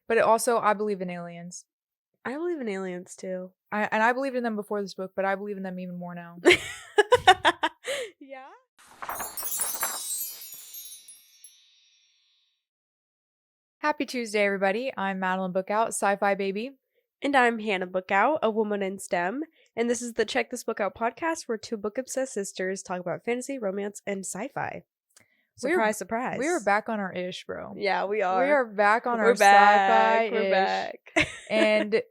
But also, I believe in aliens. I believe in aliens too. I believed in them before this book, but I believe in them even more now. Yeah. Happy Tuesday, everybody. I'm Madeline Bookout, Sci-Fi baby. And I'm Hannah Bookout, a woman in STEM. And this is the Check This Book Out podcast where two book-obsessed sisters talk about fantasy, romance, and sci-fi. Surprise, surprise. We are back on our ish, bro. Yeah, we are. We are back on We're our back. sci-fi-ish. We're back. And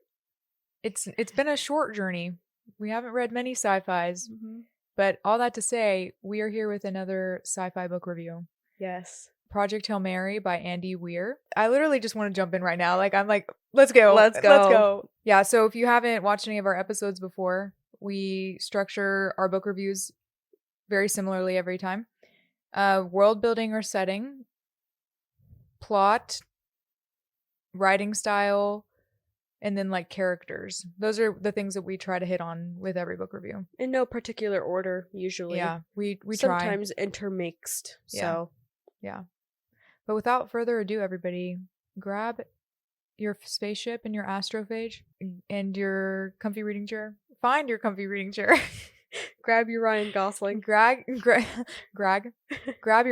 it's been a short journey. We haven't read many sci-fis. Mm-hmm. But all that to say, we are here with another sci-fi book review. Yes. Project Hail Mary by Andy Weir. I literally just want to jump in right now. I'm like, let's go. Let's go. Yeah, so if you haven't watched any of our episodes before, we structure our book reviews very similarly every time. World building or setting, plot, writing style, and then characters. Those are the things that we try to hit on with every book review. In no particular order, usually. Yeah, we sometimes intermixed. So yeah. But without further ado, everybody, grab your spaceship and your astrophage and your comfy reading chair. Find your comfy reading chair. Grab your Ryan Gosling. Grab your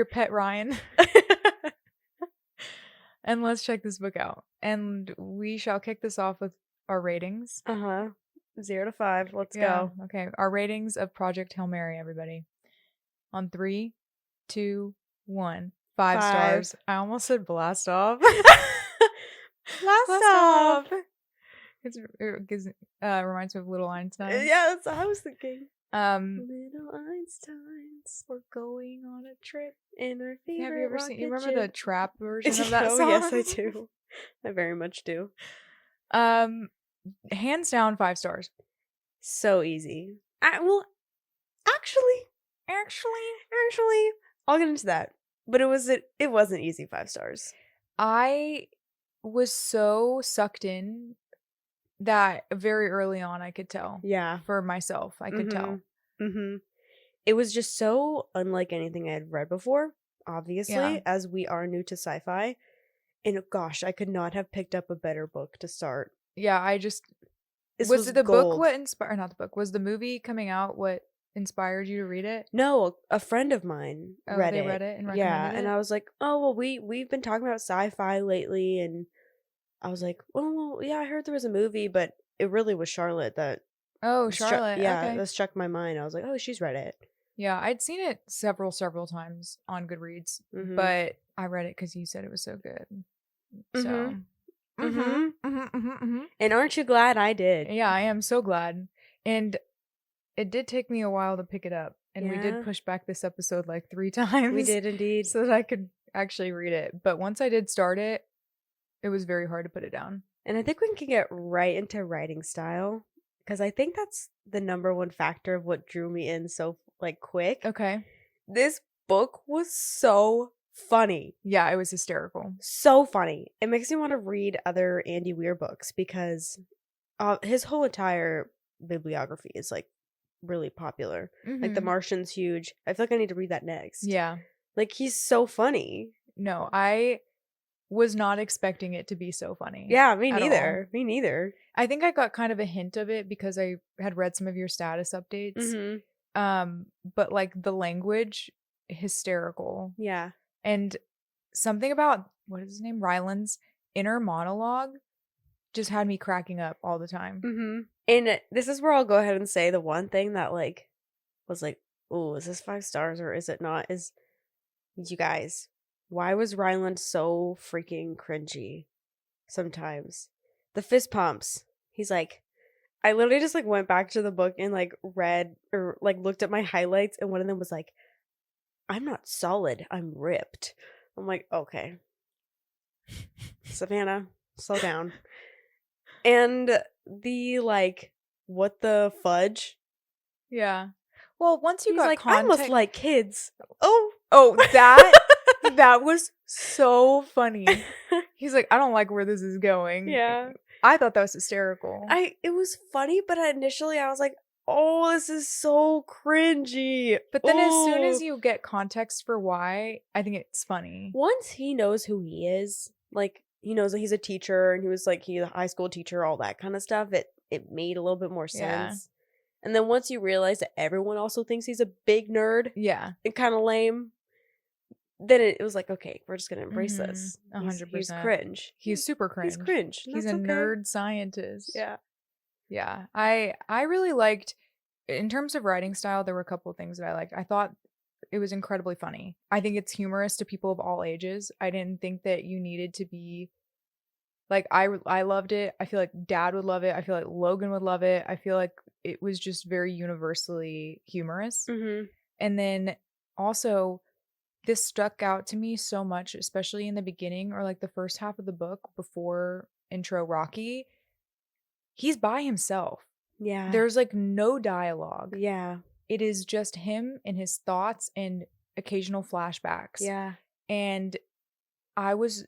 pet Ryan. And let's check this book out. And we shall kick this off with our ratings. 0 to 5. Let's go. Okay. Our ratings of Project Hail Mary, everybody. On 3, 2, 1. 5 stars. I almost said blast off. Blast off. It reminds me of Little Einstein. Yeah, that's what I was thinking. Little Einsteins, we're going on a trip in our favorite. Have you ever seen? You remember the trap version of Oh, that song? Yes, I do. I very much do. Hands down, 5 stars. So easy. Well, actually, I'll get into that. But it wasn't easy 5 stars. I was so sucked in that very early on I could tell. Yeah. For myself, I could tell. Mm-hmm. It was just so unlike anything I had read before, obviously, as we are new to sci-fi. And gosh, I could not have picked up a better book to start. Yeah, was it the book what inspired, not the book, was the movie coming out what inspired you to read it? No, a friend of mine read it. Read it and recommended it? And I was like, oh, well, we've been talking about sci-fi lately, and I was like, well, yeah, I heard there was a movie, but it really was Charlotte that. Oh, Charlotte. Okay. That struck my mind. I was like, oh, she's read it. Yeah, I'd seen it several times on Goodreads, but I read it because you said it was so good. So. And aren't you glad I did? Yeah, I am so glad. And it did take me a while to pick it up. And we did push back this episode 3 times. We did indeed. So that I could actually read it. But once I did start it, it was very hard to put it down. And I think we can get right into writing style. Because I think that's the number one factor of what drew me in so quick. Okay. This book was so funny. Yeah, it was hysterical. So funny. It makes me want to read other Andy Weir books because his whole entire bibliography is really popular. The Martian's huge. I feel like I need to read that next. Yeah. He's so funny. No, I was not expecting it to be so funny. Yeah, me neither. Me neither. I think I got kind of a hint of it because I had read some of your status updates. But the language, hysterical. Yeah. And something about, what is his name? Ryland's inner monologue just had me cracking up all the time. And this is where I'll go ahead and say the one thing that was oh, is this 5 stars or is it not? Is, you guys, why was Ryland so freaking cringy sometimes? The fist pumps. He's I literally just went back to the book and read or looked at my highlights, and one of them was I'm not solid, I'm ripped. I'm okay. Savannah, slow down. And the what the fudge? Yeah. Well, once you got context, I must like kids. Oh, that that was so funny. He's I don't like where this is going. Yeah. I thought that was hysterical. It was funny, but initially I was oh, this is so cringy. But then as soon as you get context for why, I think it's funny. Once he knows who he is, he knows that he's a teacher and he was like, he's a high school teacher, all that kind of stuff, it made a little bit more Yeah. sense. And then once you realize that everyone also thinks he's a big nerd Yeah. and kind of lame, then it was like, okay, we're just gonna embrace this. 100%. He's cringe. He's super cringe. He's cringe. He's a nerd scientist. Yeah. Yeah. I really liked, in terms of writing style, there were a couple of things that I liked. I thought it was incredibly funny. I think it's humorous to people of all ages. I didn't think that you needed to be like, I loved it. I feel like Dad would love it. I feel like Logan would love it. I feel like it was just very universally humorous. Mm-hmm. And then also, this stuck out to me so much, especially in the beginning or like the first half of the book before intro Rocky. He's by himself. Yeah. There's like no dialogue. Yeah. It is just him and his thoughts and occasional flashbacks. Yeah. And I was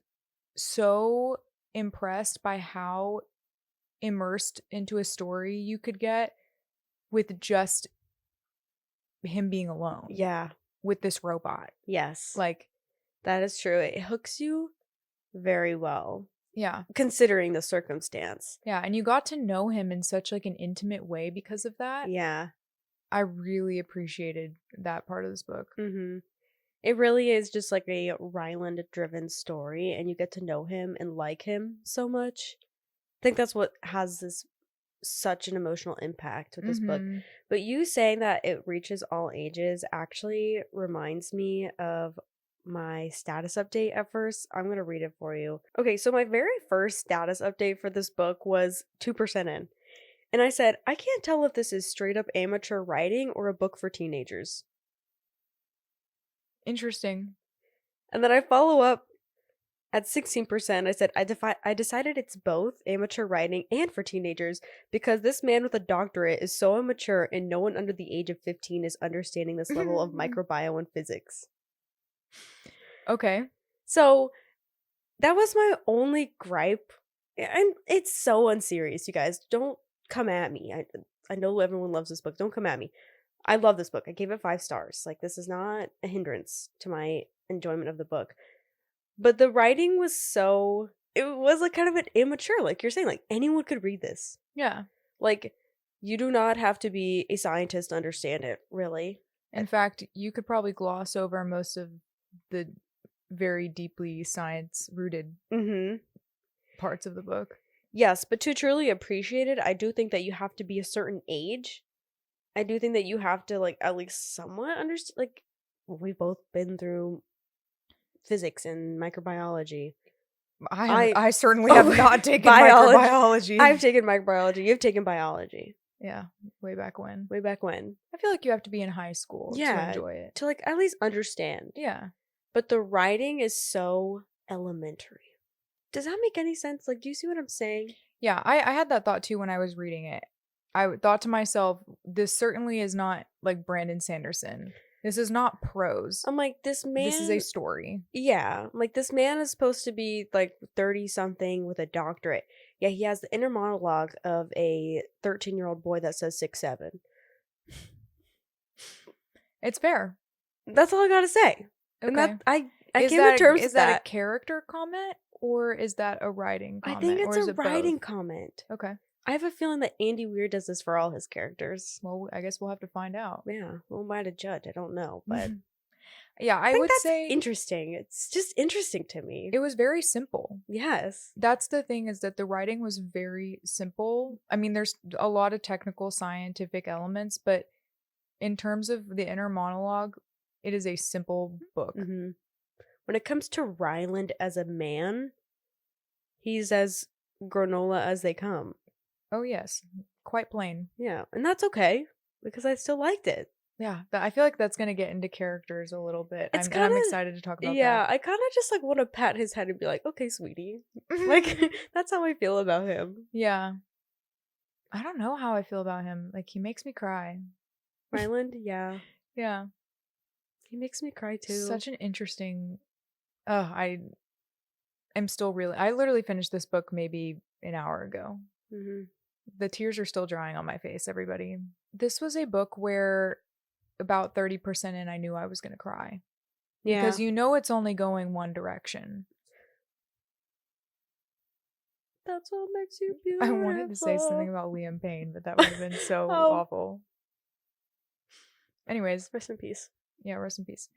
so impressed by how immersed into a story you could get with just him being alone. Yeah. With this robot. Yes. Like, that is true. It hooks you very well. Yeah. Considering the circumstance. Yeah, and you got to know him in such like an intimate way because of that. Yeah. I really appreciated that part of this book. Mm-hmm. It really is just like a Ryland driven story, and you get to know him and like him so much. I think that's what has this such an emotional impact with this book. But you saying that it reaches all ages actually reminds me of my status update at first. I'm going to read it for you. Okay, so my very first status update for this book was 2% in. And I said, I can't tell if this is straight up amateur writing or a book for teenagers. Interesting. And then I follow up at 16%. I said, I decided it's both amateur writing and for teenagers because this man with a doctorate is so immature and no one under the age of 15 is understanding this level of microbiome and physics. Okay. So that was my only gripe. And it's so unserious, you guys. Don't come at me. I know everyone loves this book. Don't come at me. I love this book. I gave it 5 stars. Like, this is not a hindrance to my enjoyment of the book. But the writing was so... It was like kind of an immature, like you're saying. Like, anyone could read this. Yeah. Like, you do not have to be a scientist to understand it, really. In fact, you could probably gloss over most of the very deeply science-rooted parts of the book. Yes, but to truly appreciate it, I do think that you have to be a certain age. I do think that you have to, like, at least somewhat understand, like, we've both been through physics and microbiology. I certainly have not taken microbiology. I've taken microbiology. You've taken biology. Yeah, way back when. Way back when. I feel like you have to be in high school to enjoy it. To, like, at least understand. Yeah. But the writing is so elementary. Does that make any sense? Like, do you see what I'm saying? Yeah, I had that thought too when I was reading it. I thought to myself, this certainly is not like Brandon Sanderson. This is not prose. I'm like, this man... This is a story. Yeah. I'm like, this man is supposed to be like 30-something with a doctorate. Yeah, he has the inner monologue of a 13-year-old boy that says 6'7". It's fair. That's all I gotta say. Okay. And that I came to terms with that. Is that a character comment or is that a writing comment? I think it's a writing comment. Okay. I have a feeling that Andy Weir does this for all his characters. Well, I guess we'll have to find out. Yeah. Who am I to judge? I don't know. But yeah, I would say interesting. It's just interesting to me. It was very simple. Yes. That's the thing, is that the writing was very simple. I mean, there's a lot of technical scientific elements, but in terms of the inner monologue, it is a simple book. Mm-hmm. When it comes to Ryland as a man, he's as granola as they come. Oh, yes. Quite plain. Yeah. And that's okay, because I still liked it. Yeah. I feel like that's going to get into characters a little bit. I'm excited to talk about that. Yeah. I kind of just like want to pat his head and be like, okay, sweetie. Like, that's how I feel about him. Yeah. I don't know how I feel about him. Like, he makes me cry. Ryland? Yeah. Yeah. He makes me cry too. Such an interesting... I am still really... I literally finished this book maybe an hour ago. Mm-hmm. The tears are still drying on my face, everybody. This was a book where about 30% in, I knew I was going to cry. Yeah. Because you know it's only going one direction. That's what makes you I beautiful. wanted to say something about Liam Payne, but that would have been so Oh. awful. Anyways, Rest in peace. yeah, rest in peace.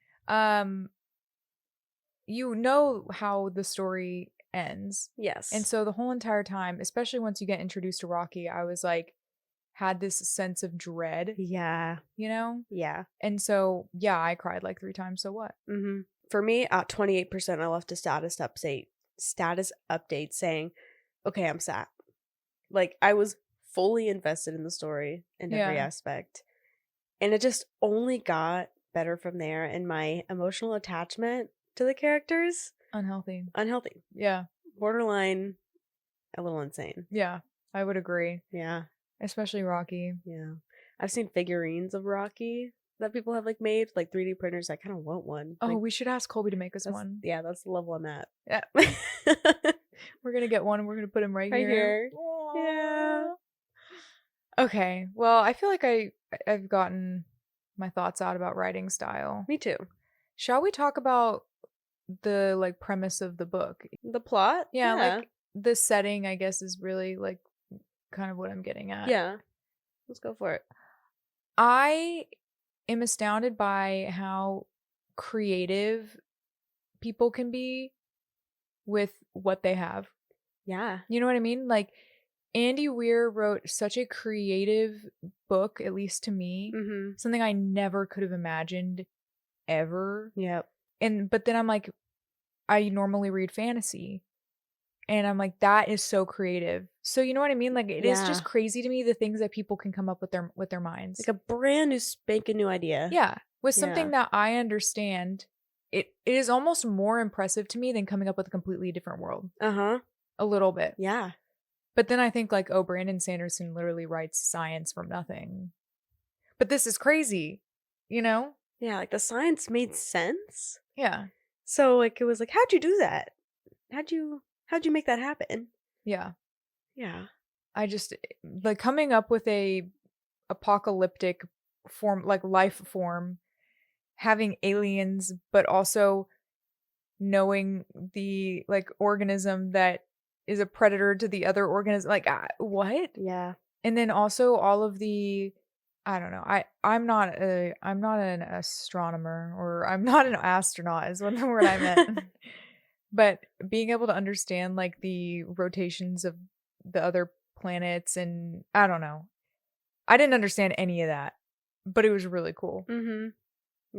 You know how the story ends. Yes. And so the whole entire time, especially once you get introduced to Rocky, I was like, had this sense of dread, yeah. you know? Yeah. And so, yeah, I cried like 3 times. So what? Mm-hmm. For me, at 28%, I left a status update saying, okay, I'm sad. Like, I was fully invested in the story in every Yeah. aspect. And it just only got better from there. And my emotional attachment to the characters, Unhealthy. Yeah. Borderline a little insane. Yeah, I would agree. Yeah. Especially Rocky. Yeah. I've seen figurines of Rocky that people have like made, like 3D printers. I kind of want one. Oh, Like, we should ask Colby to make us one. yeah, that's the level I'm at. Yeah. We're gonna get one and we're gonna put him right here. Yeah. Okay. Well, I feel like I've gotten my thoughts out about writing style. Me too. Shall we talk about the like premise of the book? The plot? Yeah, like the setting, I guess, is really like kind of what I'm getting at. Yeah. Let's go for it. I am astounded by how creative people can be with what they have. Yeah. You know what I mean? Like, Andy Weir wrote such a creative book, at least to me. Mm-hmm. Something I never could have imagined ever. Yep. But then I'm like, I normally read fantasy. And I'm like, that is so creative. So you know what I mean? Like, it is just crazy to me, the things that people can come up with their minds. Like a brand new spanking new idea. Yeah. With something that I understand, it is almost more impressive to me than coming up with a completely different world. Uh-huh. A little bit. Yeah. But then I think like, oh, Brandon Sanderson literally writes science from nothing. But this is crazy, you know? Yeah, like the science made sense. Yeah. So like it was like, how'd you do that? How'd you make that happen? Yeah. Yeah. I just like coming up with a apocalyptic form, like life form, having aliens, but also knowing the like organism that is a predator to the other organism. Like, what? Yeah. And then also all of the, I don't know. I'm not an astronomer, or I'm not an astronaut is what the word I meant. But being able to understand like the rotations of the other planets, and I don't know. I didn't understand any of that, but it was really cool. Mm-hmm.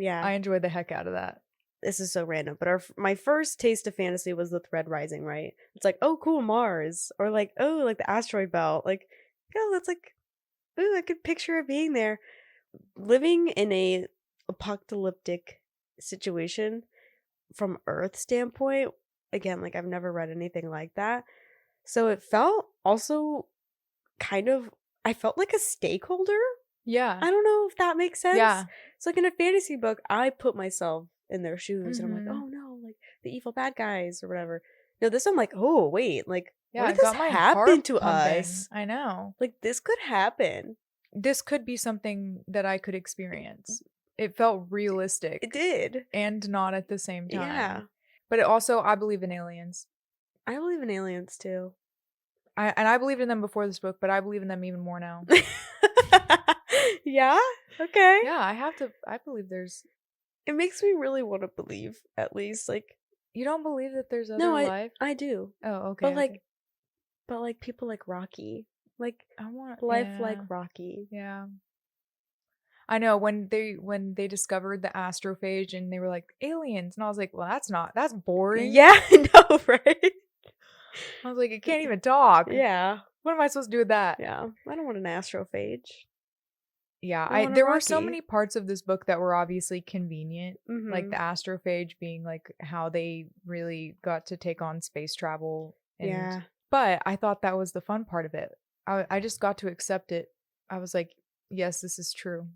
Yeah. I enjoyed the heck out of that. This is so random, but my first taste of fantasy was the Thread Rising, right? It's like, oh, cool, Mars, or like, oh, like the asteroid belt, like, yeah, that's like, ooh, I could picture it being there. Living in a apocalyptic situation from Earth standpoint, again, like I've never read anything like that, so it felt also kind of, I felt like a stakeholder. Yeah, I don't know if that makes sense. Yeah, it's like in a fantasy book, I put myself in their shoes, and I'm like, oh no, like the evil bad guys or whatever. No, this I'm like, oh wait, like yeah, what it did this got my happen heart to pumping. us? I know. Like this could happen. This could be something that I could experience. It felt realistic. It did. And not at the same time. Yeah. But it also, I believe in aliens. I believe in aliens too. I believed in them before this book, but I believe in them even more now. Yeah? Okay. Yeah, I believe there's... It makes me really want to believe, at least, like... You don't believe that there's other life? I do. Oh, okay. But like people like Rocky. Like, I want life like Rocky. Yeah. I know, when they discovered the astrophage and they were like, aliens, and I was like, well, that's boring. Yeah, I know, right? I was like, it can't even talk. Yeah. What am I supposed to do with that? Yeah. I don't want an astrophage. Yeah, there were so many parts of this book that were obviously convenient, like the astrophage being like how they really got to take on space travel. And, but I thought that was the fun part of it. I just got to accept it. I was like, yes, this is true.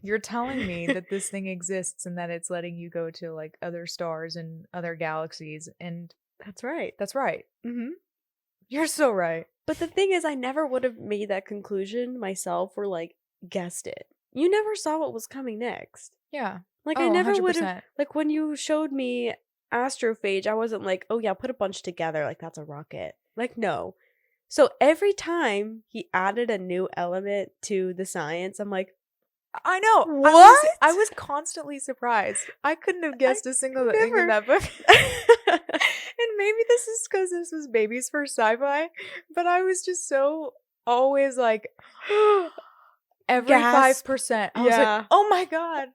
You're telling me that this thing exists and that it's letting you go to like other stars and other galaxies, and that's right. That's right. You're so right. But the thing is, I never would have made that conclusion myself, or like guessed it. You never saw what was coming next. Yeah. Like I never would have, like when you showed me astrophage, I wasn't like, oh yeah, put a bunch together, like that's a rocket. Like, no. So every time he added a new element to the science, I'm like, I know. what? I was constantly surprised. I couldn't have guessed a single thing never- in that book. And maybe this is because this was baby's first sci-fi, but I was just so always like every Gasp. 5%. I was Yeah. like, oh my god.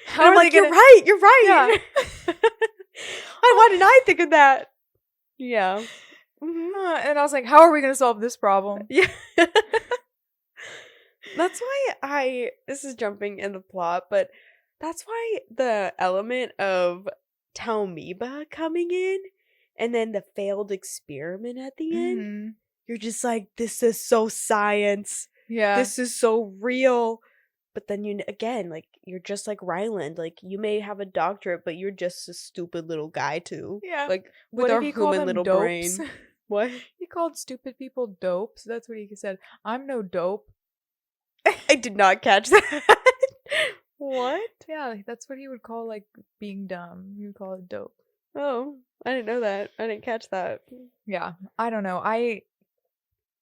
How I'm like, you're right. Yeah. Why didn't I think of that? Yeah. Mm-hmm. And I was like, how are we gonna solve this problem? Yeah. That's why this is jumping in the plot, but that's why the element of Taumoeba coming in and then the failed experiment at the end, you're just like, this is so science. Yeah. This is so real. But then again, like, you're just like Ryland. Like, you may have a doctorate, but you're just a stupid little guy too. Yeah. Like, What with if our he called human them little dopes? brain. What? He called stupid people dopes. That's what he said. I'm no dope. I did not catch that. What? Yeah, that's what he would call like being dumb. He would call it dope. Oh, I didn't know that. I didn't catch that. Yeah, I don't know. I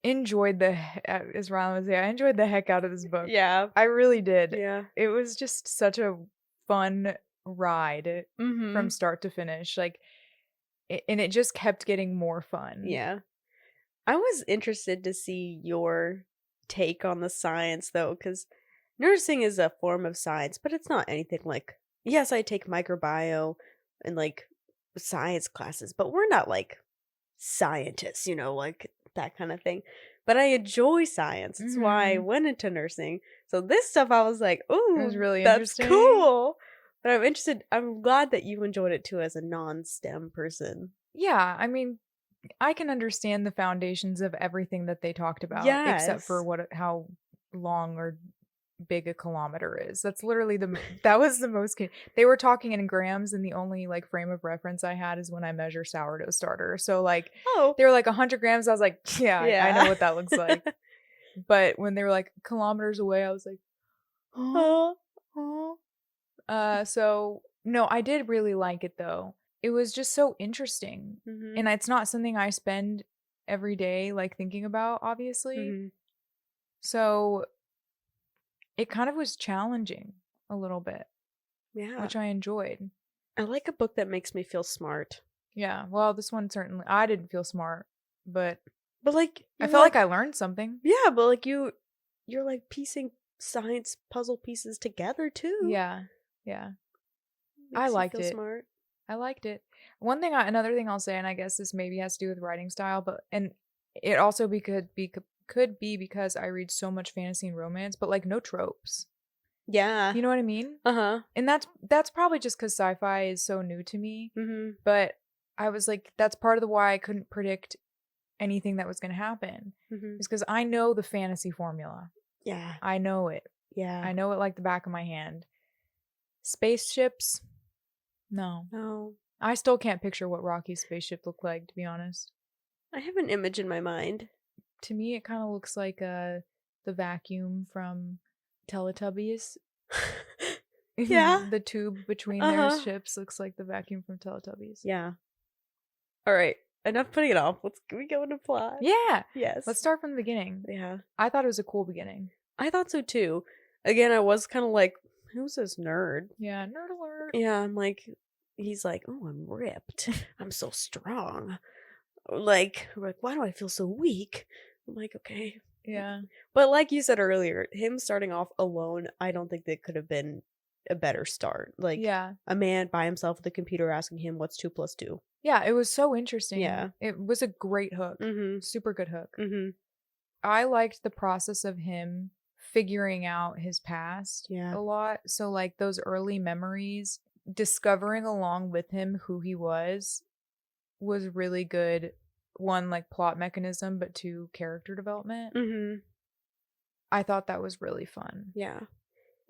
enjoyed as Rylan was saying, I enjoyed the heck out of this book. Yeah. I really did. Yeah. It was just such a fun ride from start to finish. Like, and it just kept getting more fun. Yeah. I was interested to see your take on the science though, because nursing is a form of science, but it's not anything like, yes, I take microbiome and like science classes, but we're not like scientists, like that kind of thing. But I enjoy science. That's why I went into nursing. So this stuff I was like, ooh, it was really that's interesting. cool. But I'm glad that you enjoyed it too as a non-STEM person. Yeah, I mean, I can understand the foundations of everything that they talked about, except for how long or big a kilometer is. That's literally that was the most. They were talking in grams, and the only like frame of reference I had is when I measure sourdough starter. So like, they were like 100 grams. I was like, yeah. I know what that looks like. But when they were like kilometers away, I was like, oh. So no, I did really like it though. It was just so interesting. And it's not something I spend every day like thinking about, obviously. So it kind of was challenging a little bit. Yeah. Which I enjoyed. I like a book that makes me feel smart. Yeah. Well, this one certainly, I didn't feel smart, but like I felt like I learned something. Yeah, but like you're like piecing science puzzle pieces together too. Yeah. Yeah. Makes I liked you feel it. Smart. I liked it. Another thing I'll say, and I guess this maybe has to do with writing style, and it also could be because I read so much fantasy and romance, but like no tropes. Yeah. You know what I mean? And that's probably just because sci-fi is so new to me. But I was like, that's part of why I couldn't predict anything that was going to happen. Is because I know the fantasy formula. Yeah. I know it. Yeah. I know it like the back of my hand. Spaceships. No. I still can't picture what Rocky's spaceship looked like, to be honest. I have an image in my mind. To me, it kind of looks like the vacuum from Teletubbies. Yeah. The tube between their ships looks like the vacuum from Teletubbies. Yeah. All right. Enough putting it off. Can we go into plot? Yeah. Yes. Let's start from the beginning. Yeah. I thought it was a cool beginning. I thought so too. Again, I was kind of like, who's this nerd? Yeah, nerd alert. Yeah, I'm like, he's like, oh, I'm ripped. I'm so strong. Like, why do I feel so weak? I'm like, okay. Yeah. But like you said earlier, him starting off alone, I don't think that could have been a better start. Like, a man by himself with a computer asking him what's 2 + 2. Yeah, it was so interesting. Yeah. It was a great hook. Super good hook. I liked the process of him figuring out his past a lot. So like those early memories, discovering along with him who he was really good. One, like plot mechanism, but 2, character development. I thought that was really fun. Yeah.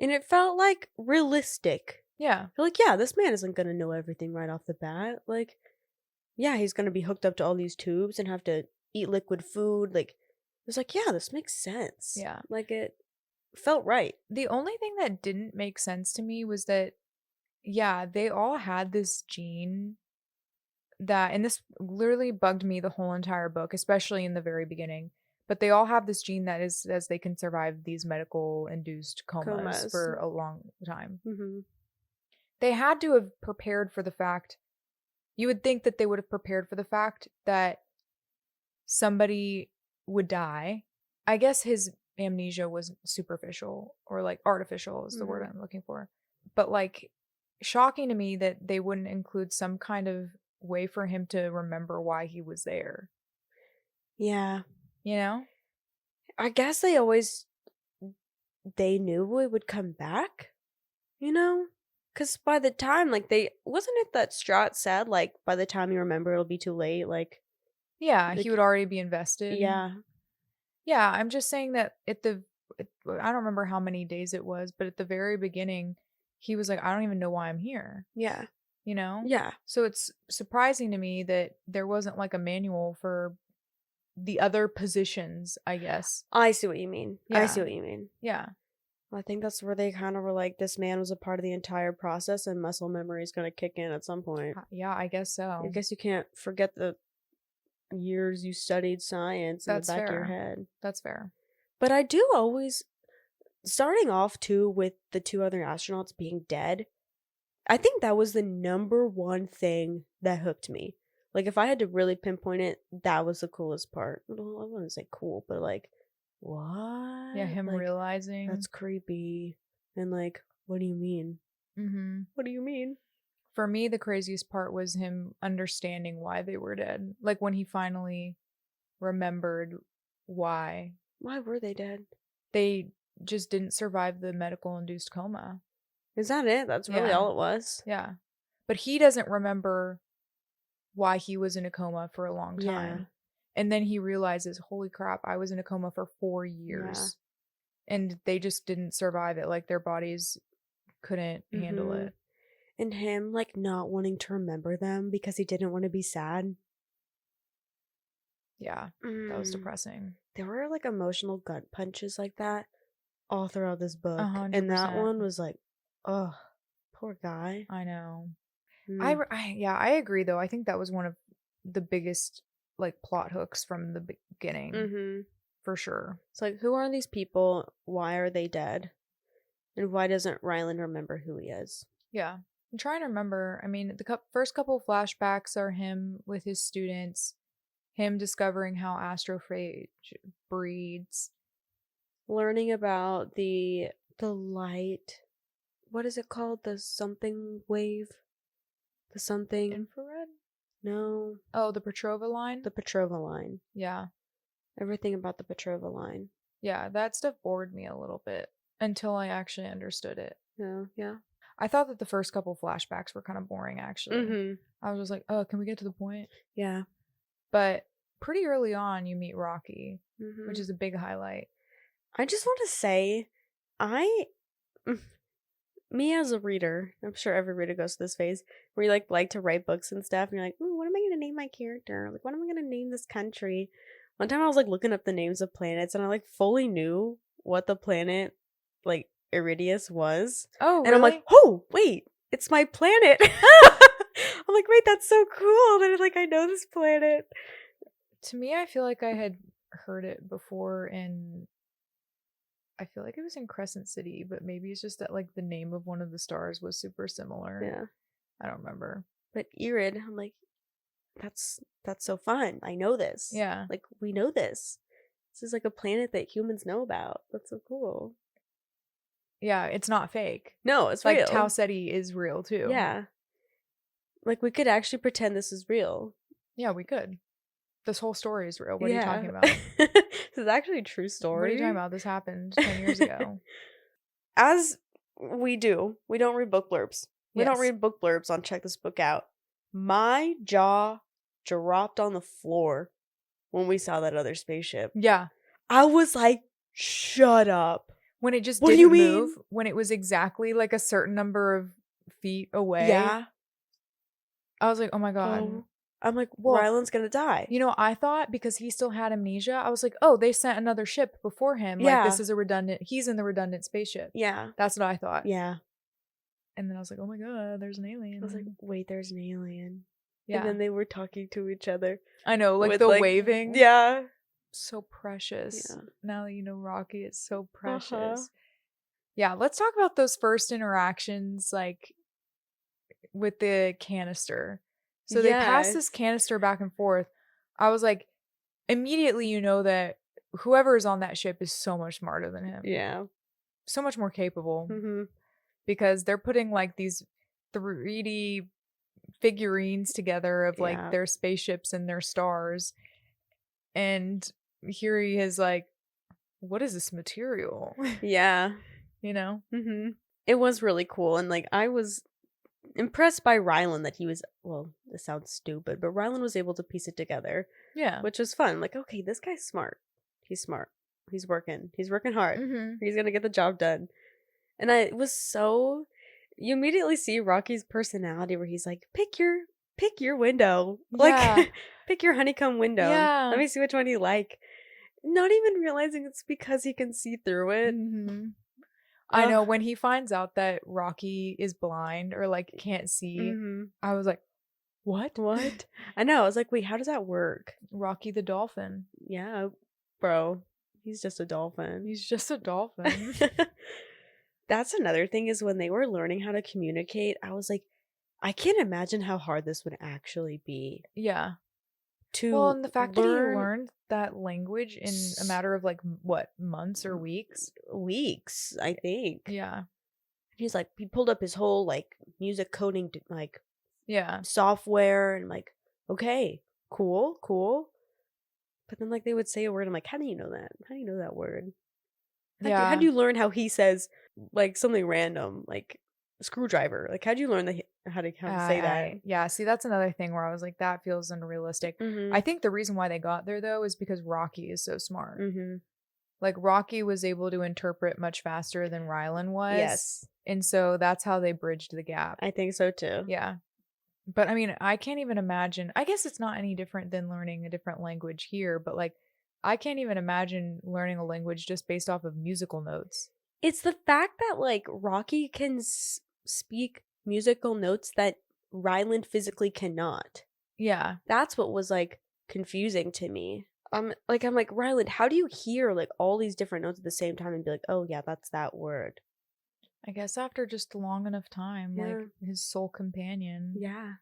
And it felt like realistic. Yeah. Like, yeah, this man isn't going to know everything right off the bat. Like, yeah, he's going to be hooked up to all these tubes and have to eat liquid food. Like, it was like, yeah, this makes sense. Yeah. Like, it felt right. The only thing that didn't make sense to me was that, yeah, they all had this gene that, and this literally bugged me the whole entire book, especially in the very beginning, but they all have this gene that is, as they can survive these medical induced comas for a long time. Mm-hmm. They had to have prepared for the fact, you would think that they would have prepared for the fact that somebody would die. I guess his amnesia was superficial, or like artificial is the word I'm looking for. But like, shocking to me that they wouldn't include some kind of way for him to remember why he was there. Yeah. You know? I guess they knew it would come back, you know? Because by the time, like, wasn't it that Strat said, like, by the time you remember, it'll be too late? Like, yeah, he would already be invested. Yeah. Yeah, I'm just saying that I don't remember how many days it was, but at the very beginning, he was like, I don't even know why I'm here. Yeah. You know? Yeah. So it's surprising to me that there wasn't like a manual for the other positions, I guess. I see what you mean. Yeah. I see what you mean. Yeah. I think that's where they kind of were like, this man was a part of the entire process and muscle memory is going to kick in at some point. Yeah, I guess so. I guess you can't forget the years you studied science in the back of your head. That's fair. But I do always, starting off too with the 2 other astronauts being dead, I think that was the number one thing that hooked me. Like, if I had to really pinpoint it, that was the coolest part. Well, I wouldn't say cool, but like, what? Yeah, him like, realizing. That's creepy. And like, what do you mean? Mm-hmm. What do you mean? For me, the craziest part was him understanding why they were dead. Like, when he finally remembered why. Why were they dead? They just didn't survive the medical induced coma. Is that it? That's really all it was? Yeah. But he doesn't remember why he was in a coma for a long time. Yeah. And then he realizes, holy crap, I was in a coma for 4 years. Yeah. And they just didn't survive it. Like, their bodies couldn't handle it. And him, like, not wanting to remember them because he didn't want to be sad. Yeah, that was depressing. There were, like, emotional gut punches like that all throughout this book. 100%. And that one was like, oh, poor guy. I know. I agree, though. I think that was one of the biggest, like, plot hooks from the beginning. For sure. It's like, who are these people? Why are they dead? And why doesn't Ryland remember who he is? Yeah. I'm trying to remember. I mean, the first couple of flashbacks are him with his students, him discovering how astrophage breeds, learning about the light. What is it called? The something wave? The something infrared? No. Oh, the Petrova line? The Petrova line. Yeah. Everything about the Petrova line. Yeah, that stuff bored me a little bit until I actually understood it. Yeah. I thought that the first couple flashbacks were kind of boring, actually. I was just like, oh, can we get to the point? Yeah. But pretty early on, you meet Rocky, which is a big highlight. I just want to say, me as a reader, I'm sure every reader goes to this phase, where you like to write books and stuff, and you're like, ooh, what am I going to name my character? Like, what am I going to name this country? One time I was, like, looking up the names of planets, and I, like, fully knew what the planet, like, Iridius was. Oh, really? And I'm like, oh, wait, it's my planet. I'm like, wait, that's so cool that, like, I know this planet. To me, I feel like I had heard it before I feel like it was in Crescent City, but maybe it's just that, like, the name of one of the stars was super similar. Yeah. I don't remember. But Irid, I'm like, that's so fun. I know this. Yeah. Like, we know this. This is like a planet that humans know about. That's so cool. Yeah, it's not fake. No, it's real. Like, Tau Ceti is real, too. Yeah. Like, we could actually pretend this is real. Yeah, we could. This whole story is real. What are you talking about? This is actually a true story. What are you talking about? This happened 10 years ago. As we do, we don't read book blurbs. We don't read book blurbs on Check This Book Out. My jaw dropped on the floor when we saw that other spaceship. Yeah. I was like, shut up. When it just didn't move, when it was exactly like a certain number of feet away. Yeah. I was like, oh my God. Oh. I'm like, well, Ryland's gonna die. You know, I thought because he still had amnesia, I was like, oh, they sent another ship before him. Yeah. Like, this is he's in the redundant spaceship. Yeah. That's what I thought. Yeah. And then I was like, oh my God, there's an alien. I was like, wait, there's an alien. Yeah. And then they were talking to each other. I know, like with, the like, waving. Yeah. So precious. Yeah. Now that you know Rocky, it's so precious. Uh-huh. Yeah, let's talk about those first interactions, like with the canister. So they pass this Yes. canister back and forth. I was like, immediately you know that whoever is on that ship is so much smarter than him. Yeah. So much more capable. Mm-hmm. Because they're putting like these 3D figurines together of like Yeah. their spaceships and their stars. And here he is like, what is this material? Yeah. You know? Mm-hmm. It was really cool. And like I was impressed by Ryland that he was, well, this sounds stupid, but Ryland was able to piece it together. Yeah. Which was fun. Like, okay, this guy's smart. He's smart. He's working hard. Mm-hmm. He's gonna get the job done. And I was so, you immediately see Rocky's personality where he's like, pick your window. Yeah. Like, pick your honeycomb window. Yeah. Let me see which one you like. Not even realizing it's because he can see through it. Mm-hmm. I know, when he finds out that Rocky is blind or like can't see, Mm-hmm. I was like, what? What? I know. I was like, wait, how does that work? Rocky the dolphin. Yeah, bro. He's just a dolphin. He's just a dolphin. That's another thing is when they were learning how to communicate, I was like, I can't imagine how hard this would actually be. Yeah. To Well, and the fact that he learned that language in a matter of like what, months or weeks? Weeks, I think. Yeah. He's like, he pulled up his whole like music coding like Yeah. software and like, okay, cool. But then like they would say a word, I'm like, how do you know that? How do you know that word? How do you learn how he says like something random, like screwdriver? Like how do you learn how to say that? Yeah, see, that's another thing where I was like, that feels unrealistic. Mm-hmm. I think the reason why they got there though is because Rocky is so smart. Mm-hmm. Like Rocky was able to interpret much faster than Ryland was. Yes. And so that's how they bridged the gap. I think so too. Yeah. But I mean, I can't even imagine. I guess it's not any different than learning a different language here, but like I can't even imagine learning a language just based off of musical notes. It's the fact that like Rocky can speak musical notes that Ryland physically cannot. Yeah. That's what was like confusing to me. I'm like, Ryland, how do you hear like all these different notes at the same time and be like, oh yeah, that's that word? I guess after just a long enough time, like his soul companion. Yeah.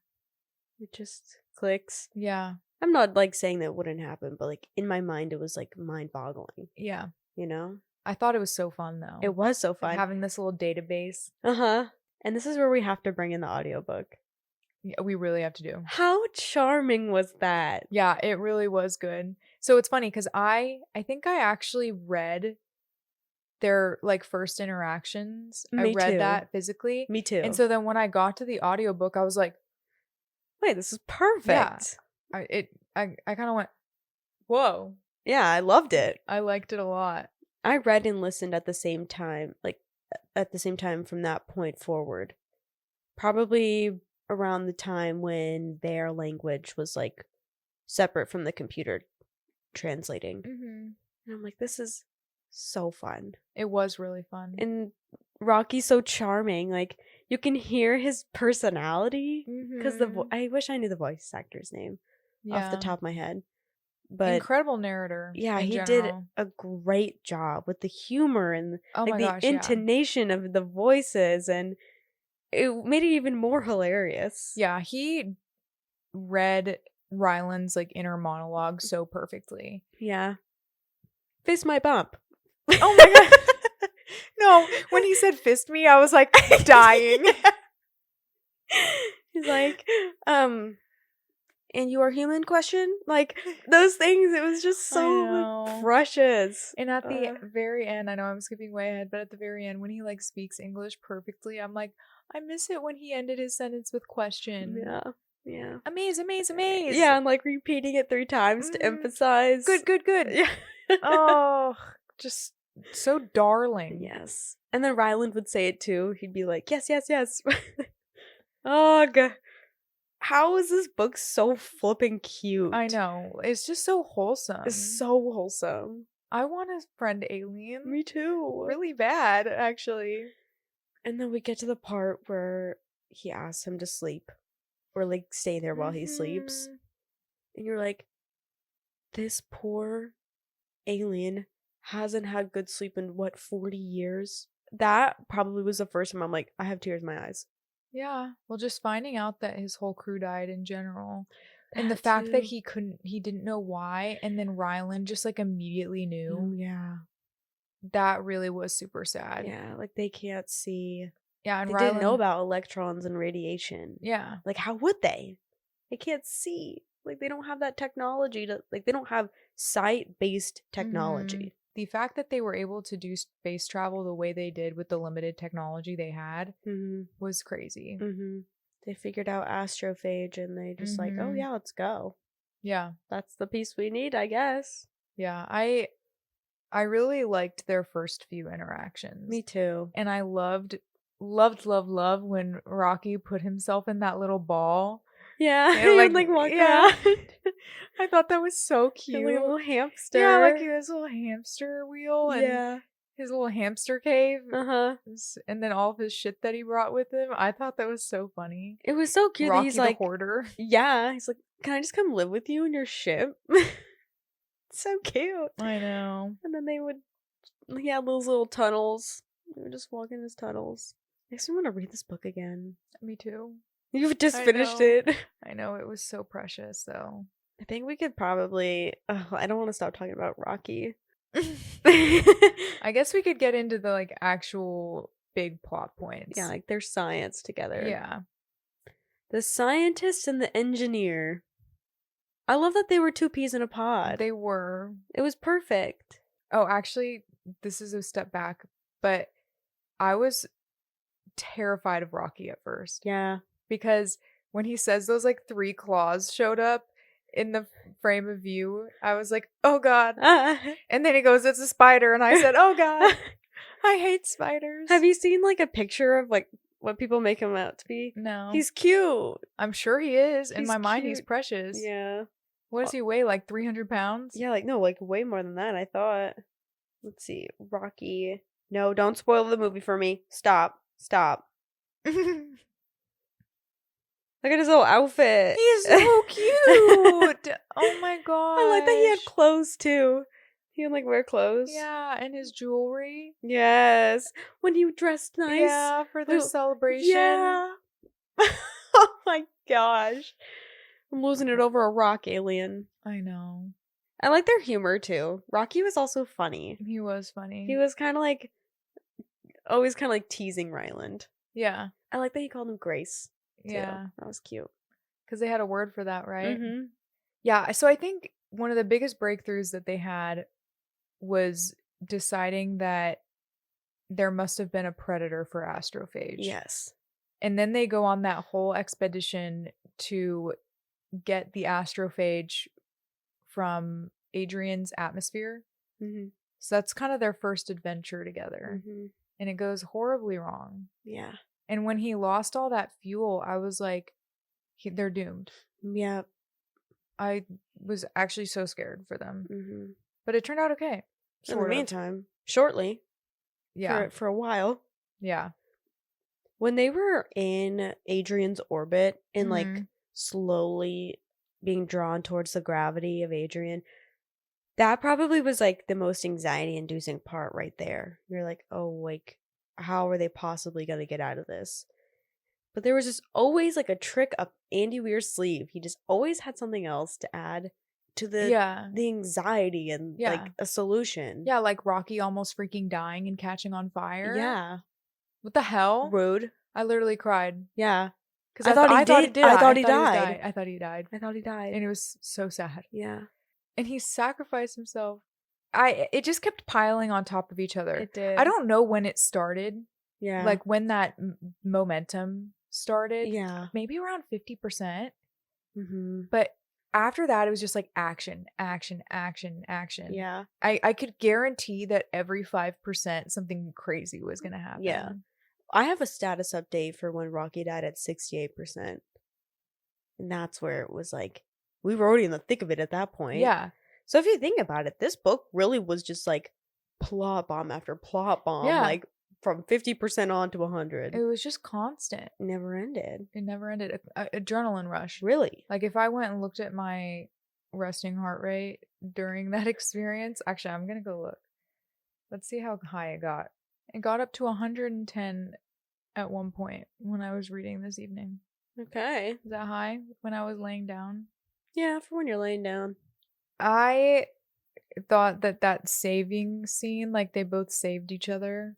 It just clicks. Yeah. I'm not like saying that wouldn't happen, but like in my mind it was like mind boggling. Yeah. You know? I thought it was so fun though. It was so fun. Having this little database. Uh-huh. And this is where we have to bring in the audiobook. Yeah, we really have to do. How charming was that? Yeah, it really was good. So it's funny because I think I actually read their like first interactions. Me I read too. that physically. Me too. And so then when I got to the audiobook, I was like, wait, this is perfect. Yeah. I kind of went, whoa. Yeah, I loved it. I liked it a lot. I read and listened at the same time, like at the same time from that point forward. Probably around the time when their language was like separate from the computer translating. Mm-hmm. And I'm like, this is so fun. It was really fun. And Rocky's so charming. Like you can hear his personality because I wish I knew the voice actor's name off the top of my head. But incredible narrator. Yeah, he did a great job with the humor and the intonation of the voices, and it made it even more hilarious. Yeah, he read Ryland's like inner monologue so perfectly. Yeah. Fist my bump. Oh my god. No, when he said fist me, I was like dying. He's like, and you are human question? Like those things, it was just so precious. And at the very end, I know I'm skipping way ahead, but at the very end, when he like speaks English perfectly, I'm like, I miss it when he ended his sentence with question. Yeah. Amaze. Yeah, I'm like repeating it 3 times to emphasize. Good. Yeah. Oh, just so darling. Yes. And then Ryland would say it too. He'd be like, yes. Oh, God. How is this book so flipping cute? I know. It's just so wholesome. It's so wholesome. I want a friend alien. Me too. Really bad, actually. And then we get to the part where he asks him to sleep. or like stay there while he sleeps. Mhm. And you're like, this poor alien hasn't had good sleep in what, 40 years? That probably was the first time I'm like, I have tears in my eyes. Yeah. Well, just finding out that his whole crew died in general. And the That fact that too. he didn't know why, and then Ryland just like immediately knew. Yeah. That really was super sad. Yeah, like they can't see. Yeah, and They didn't know Ryland. about electrons and radiation. Yeah. Like, how would they? They can't see. Like, they don't have that technology to, like, they don't have sight-based technology. The fact that they were able to do space travel the way they did with the limited technology they had was crazy. They figured out astrophage and they just like, oh yeah, let's go. Yeah. That's the piece we need, I guess. Yeah, I really liked their first few interactions. Me too. And I loved when Rocky put himself in that little ball. Yeah, and like walk around. I thought that was so cute. Like a little hamster. Yeah, like his little hamster wheel and yeah. his little hamster cave. Uh-huh. And then all of his shit that he brought with him. I thought that was so funny. It was so cute Rocky that he's the like hoarder. Yeah, he's like, can I just come live with you in your ship? So cute. I know. And then he had those little tunnels. They would just walk in his tunnels. Makes me want to read this book again. Me too. You've just finished it. I know, it was so precious, though. I think we could probably... I don't want to stop talking about Rocky. I guess we could get into the, like, actual big plot points. Yeah, like their science together. Yeah. The scientist and the engineer. I love that they were two peas in a pod. They were. It was perfect. Oh, actually, this is a step back, but I was terrified of Rocky at first. Yeah. Because when he says those, like, 3 claws showed up in the frame of view, I was like, oh god. And then he goes, it's a spider, and I said, oh god. I hate spiders. Have you seen, like, a picture of, like, what people make him out to be? No. He's cute. I'm sure he is. In He's my mind, he's cute. precious. Yeah. What does he weigh? Like 300 pounds? Yeah, like, no, like, way more than that, I thought. Let's see. Rocky. No, don't spoil the movie for me. Stop. Look at his little outfit. He's so cute. Oh my god. I like that he had clothes, too. He would, like, wear clothes. Yeah, and his jewelry. Yes. When he dressed nice. Yeah, for their celebration. Yeah. Oh my gosh. I'm losing it over a rock alien. I know. I like their humor, too. Rocky was also funny. He was funny. He was kind of like, always kind of like teasing Ryland. Yeah. I like that he called him Grace. Too. Yeah. That was cute. Because they had a word for that, right? Mm-hmm. Yeah, so I think one of the biggest breakthroughs that they had was deciding that there must have been a predator for astrophage. Yes. And then they go on that whole expedition to get the astrophage from Adrian's atmosphere. Mm-hmm. So that's kind of their first adventure together. Mm-hmm. And it goes horribly wrong. Yeah. And when he lost all that fuel, I was like, they're doomed. Yeah. I was actually so scared for them. Mm-hmm. But it turned out okay. In the meantime, shortly. Yeah. For a while. Yeah. When they were in Adrian's orbit and Mhm. like slowly being drawn towards the gravity of Adrian, that probably was like the most anxiety inducing part right there. You're like, oh, like, how are they possibly going to get out of this? But there was just always like a trick up Andy Weir's sleeve. He just always had something else to add to the anxiety and like a solution. Yeah, like Rocky almost freaking dying and catching on fire. Yeah. What the hell? Rude. I literally cried. Yeah. Because I thought he died. I thought he died. I thought he died. And it was so sad. Yeah. And he sacrificed himself. It just kept piling on top of each other. It did. I don't know when it started. Yeah. Like when that momentum started. Yeah. Maybe around 50%. Mm-hmm. But after that, it was just like action, action, action, action. Yeah. I could guarantee that every 5% something crazy was going to happen. Yeah. I have a status update for when Rocky died at 68%. And that's where it was like, we were already in the thick of it at that point. Yeah. So if you think about it, this book really was just like plot bomb after plot bomb. Yeah. Like from 50% on to 100. It was just constant. Never ended. It never ended. Adrenaline rush. Really? Like if I went and looked at my resting heart rate during that experience, actually, I'm gonna go look. Let's see how high it got. It got up to 110 at one point when I was reading this evening. Okay. Is that high when I was laying down? Yeah, for when you're laying down. I thought that saving scene, like they both saved each other.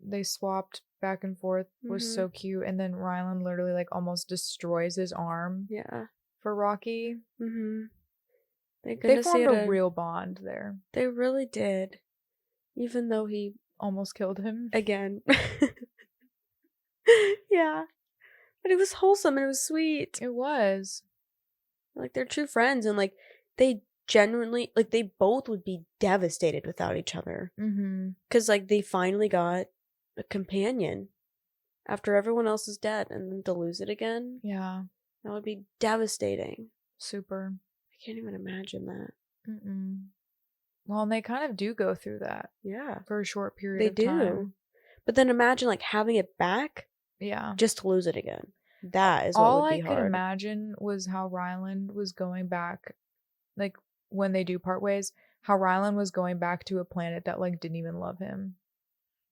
They swapped back and forth, was so cute. And then Ryland literally like almost destroys his arm. Yeah. For Rocky. They formed a real bond there. They really did. Even though he almost killed him again. Yeah. But it was wholesome and it was sweet. It was. Like they're true friends and like they genuinely, like they both would be devastated without each other. Because like they finally got a companion after everyone else is dead, and then to lose it again. Yeah. That would be devastating. Super. I can't even imagine that. Well, and they kind of do go through that. Yeah. For a short period of time. They do. But then imagine like having it back. Yeah. Just to lose it again. That is what all would be I hard. could imagine was how Ryland was going back, like when they do part ways, how Ryland was going back to a planet that like didn't even love him.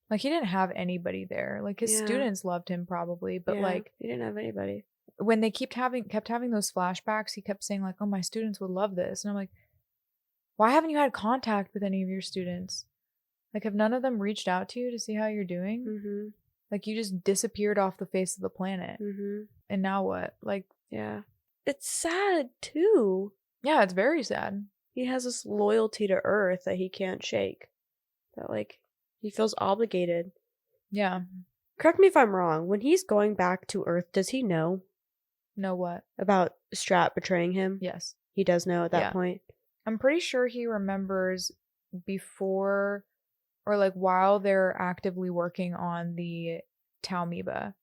Like he didn't have anybody there. Like his students loved him probably, but like he didn't have anybody. When they kept having those flashbacks, he kept saying like, "Oh, my students would love this," and I'm like, "Why haven't you had contact with any of your students? Like, have none of them reached out to you to see how you're doing?" Like you just disappeared off the face of the planet. And now what? Like, yeah. It's sad too. Yeah, it's very sad. He has this loyalty to Earth that he can't shake. That like he feels obligated. Yeah. Correct me if I'm wrong. When he's going back to Earth, does he know? Know what? About Strat betraying him? Yes. He does know at that point. I'm pretty sure he remembers before or like while they're actively working on the Taumoeba.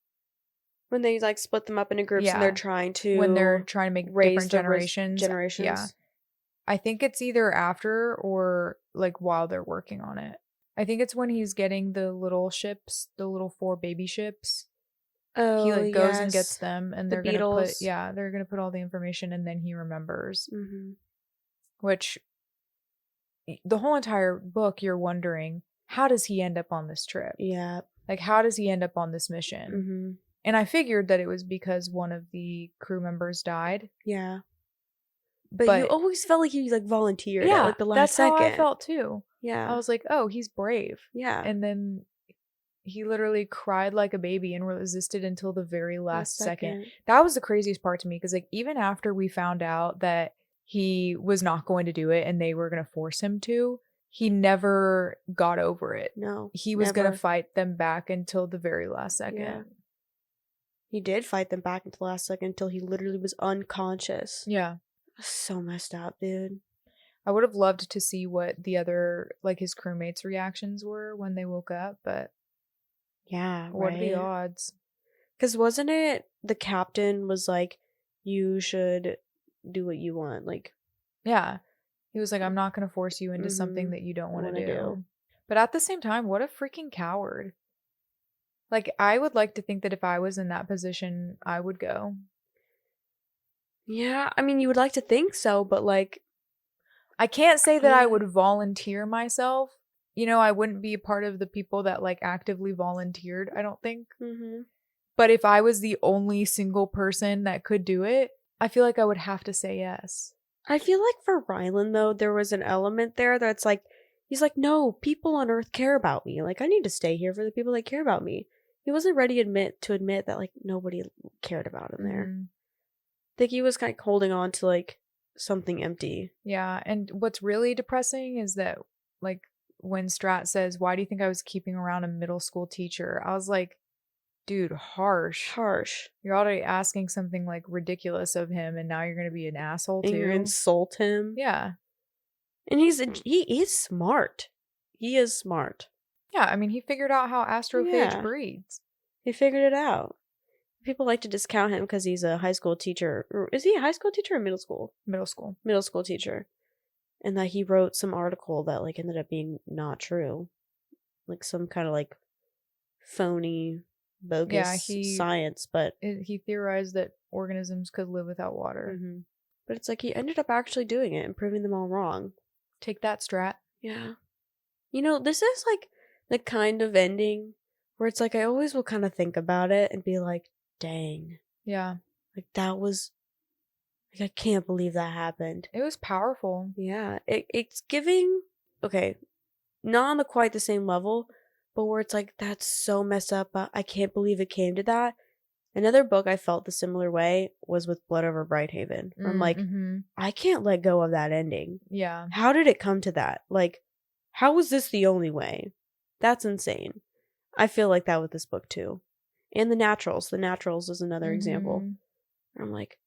When they like split them up into groups and they're trying to make different generations. Yeah. I think it's either after or like while they're working on it. I think it's when he's getting the little ships, the little 4 baby ships. Oh, he like goes and gets them, and they're Beatles. gonna put all the information, and then he remembers. Which the whole entire book, you're wondering, how does he end up on this trip? Yeah. Like, how does he end up on this mission? And I figured that it was because one of the crew members died. Yeah. But you always felt like he like volunteered at like the last second. That's how I felt too. Yeah. I was like, oh, he's brave. Yeah. And then he literally cried like a baby and resisted until the very last second. That was the craziest part to me, because like even after we found out that he was not going to do it and they were going to force him to, he never got over it. No. He was going to fight them back until the very last second. Yeah. He did fight them back until the last second, until he literally was unconscious. Yeah. So messed up, dude. I would have loved to see what the other, like his crewmates' reactions were when they woke up, but yeah, what are the odds? Because wasn't it the captain was like, you should do what you want? Like, yeah. He was like, I'm not going to force you into something that you don't want to do. But at the same time, what a freaking coward. Like, I would like to think that if I was in that position, I would go. Yeah, I mean, you would like to think so, but like, I can't say that I would volunteer myself. You know, I wouldn't be a part of the people that like actively volunteered, I don't think. But if I was the only single person that could do it, I feel like I would have to say yes. I feel like for Ryland, though, there was an element there that's like, he's like, no, people on Earth care about me. Like, I need to stay here for the people that care about me. He wasn't ready to admit that like nobody cared about him there. I think he was kind of holding on to like something empty. Yeah, and what's really depressing is that like when Strat says, why do you think I was keeping around a middle school teacher? I was like, dude, harsh. You're already asking something like ridiculous of him, and now you're gonna be an asshole too. And you're insult him. Yeah. And he is smart. He is smart. Yeah, I mean, he figured out how astrophage breeds. He figured it out. People like to discount him because he's a high school teacher. Is he a high school teacher or middle school? Middle school. Middle school teacher. And that he wrote some article that like ended up being not true. Like some kind of like phony, bogus science, but he theorized that organisms could live without water. But it's like he ended up actually doing it and proving them all wrong. Take that, Strat. Yeah. You know, this is like the kind of ending where it's like I always will kind of think about it and be like, dang. Yeah. Like that was, like, I can't believe that happened. It was powerful. Yeah. It's giving, okay, not on quite the same level, but where it's like, that's so messed up. I can't believe it came to that. Another book I felt the similar way was with Blood Over Brighthaven. Where I'm like, I can't let go of that ending. Yeah. How did it come to that? Like, how was this the only way? That's insane. I feel like that with this book too. And The Naturals. The Naturals is another example. I'm like,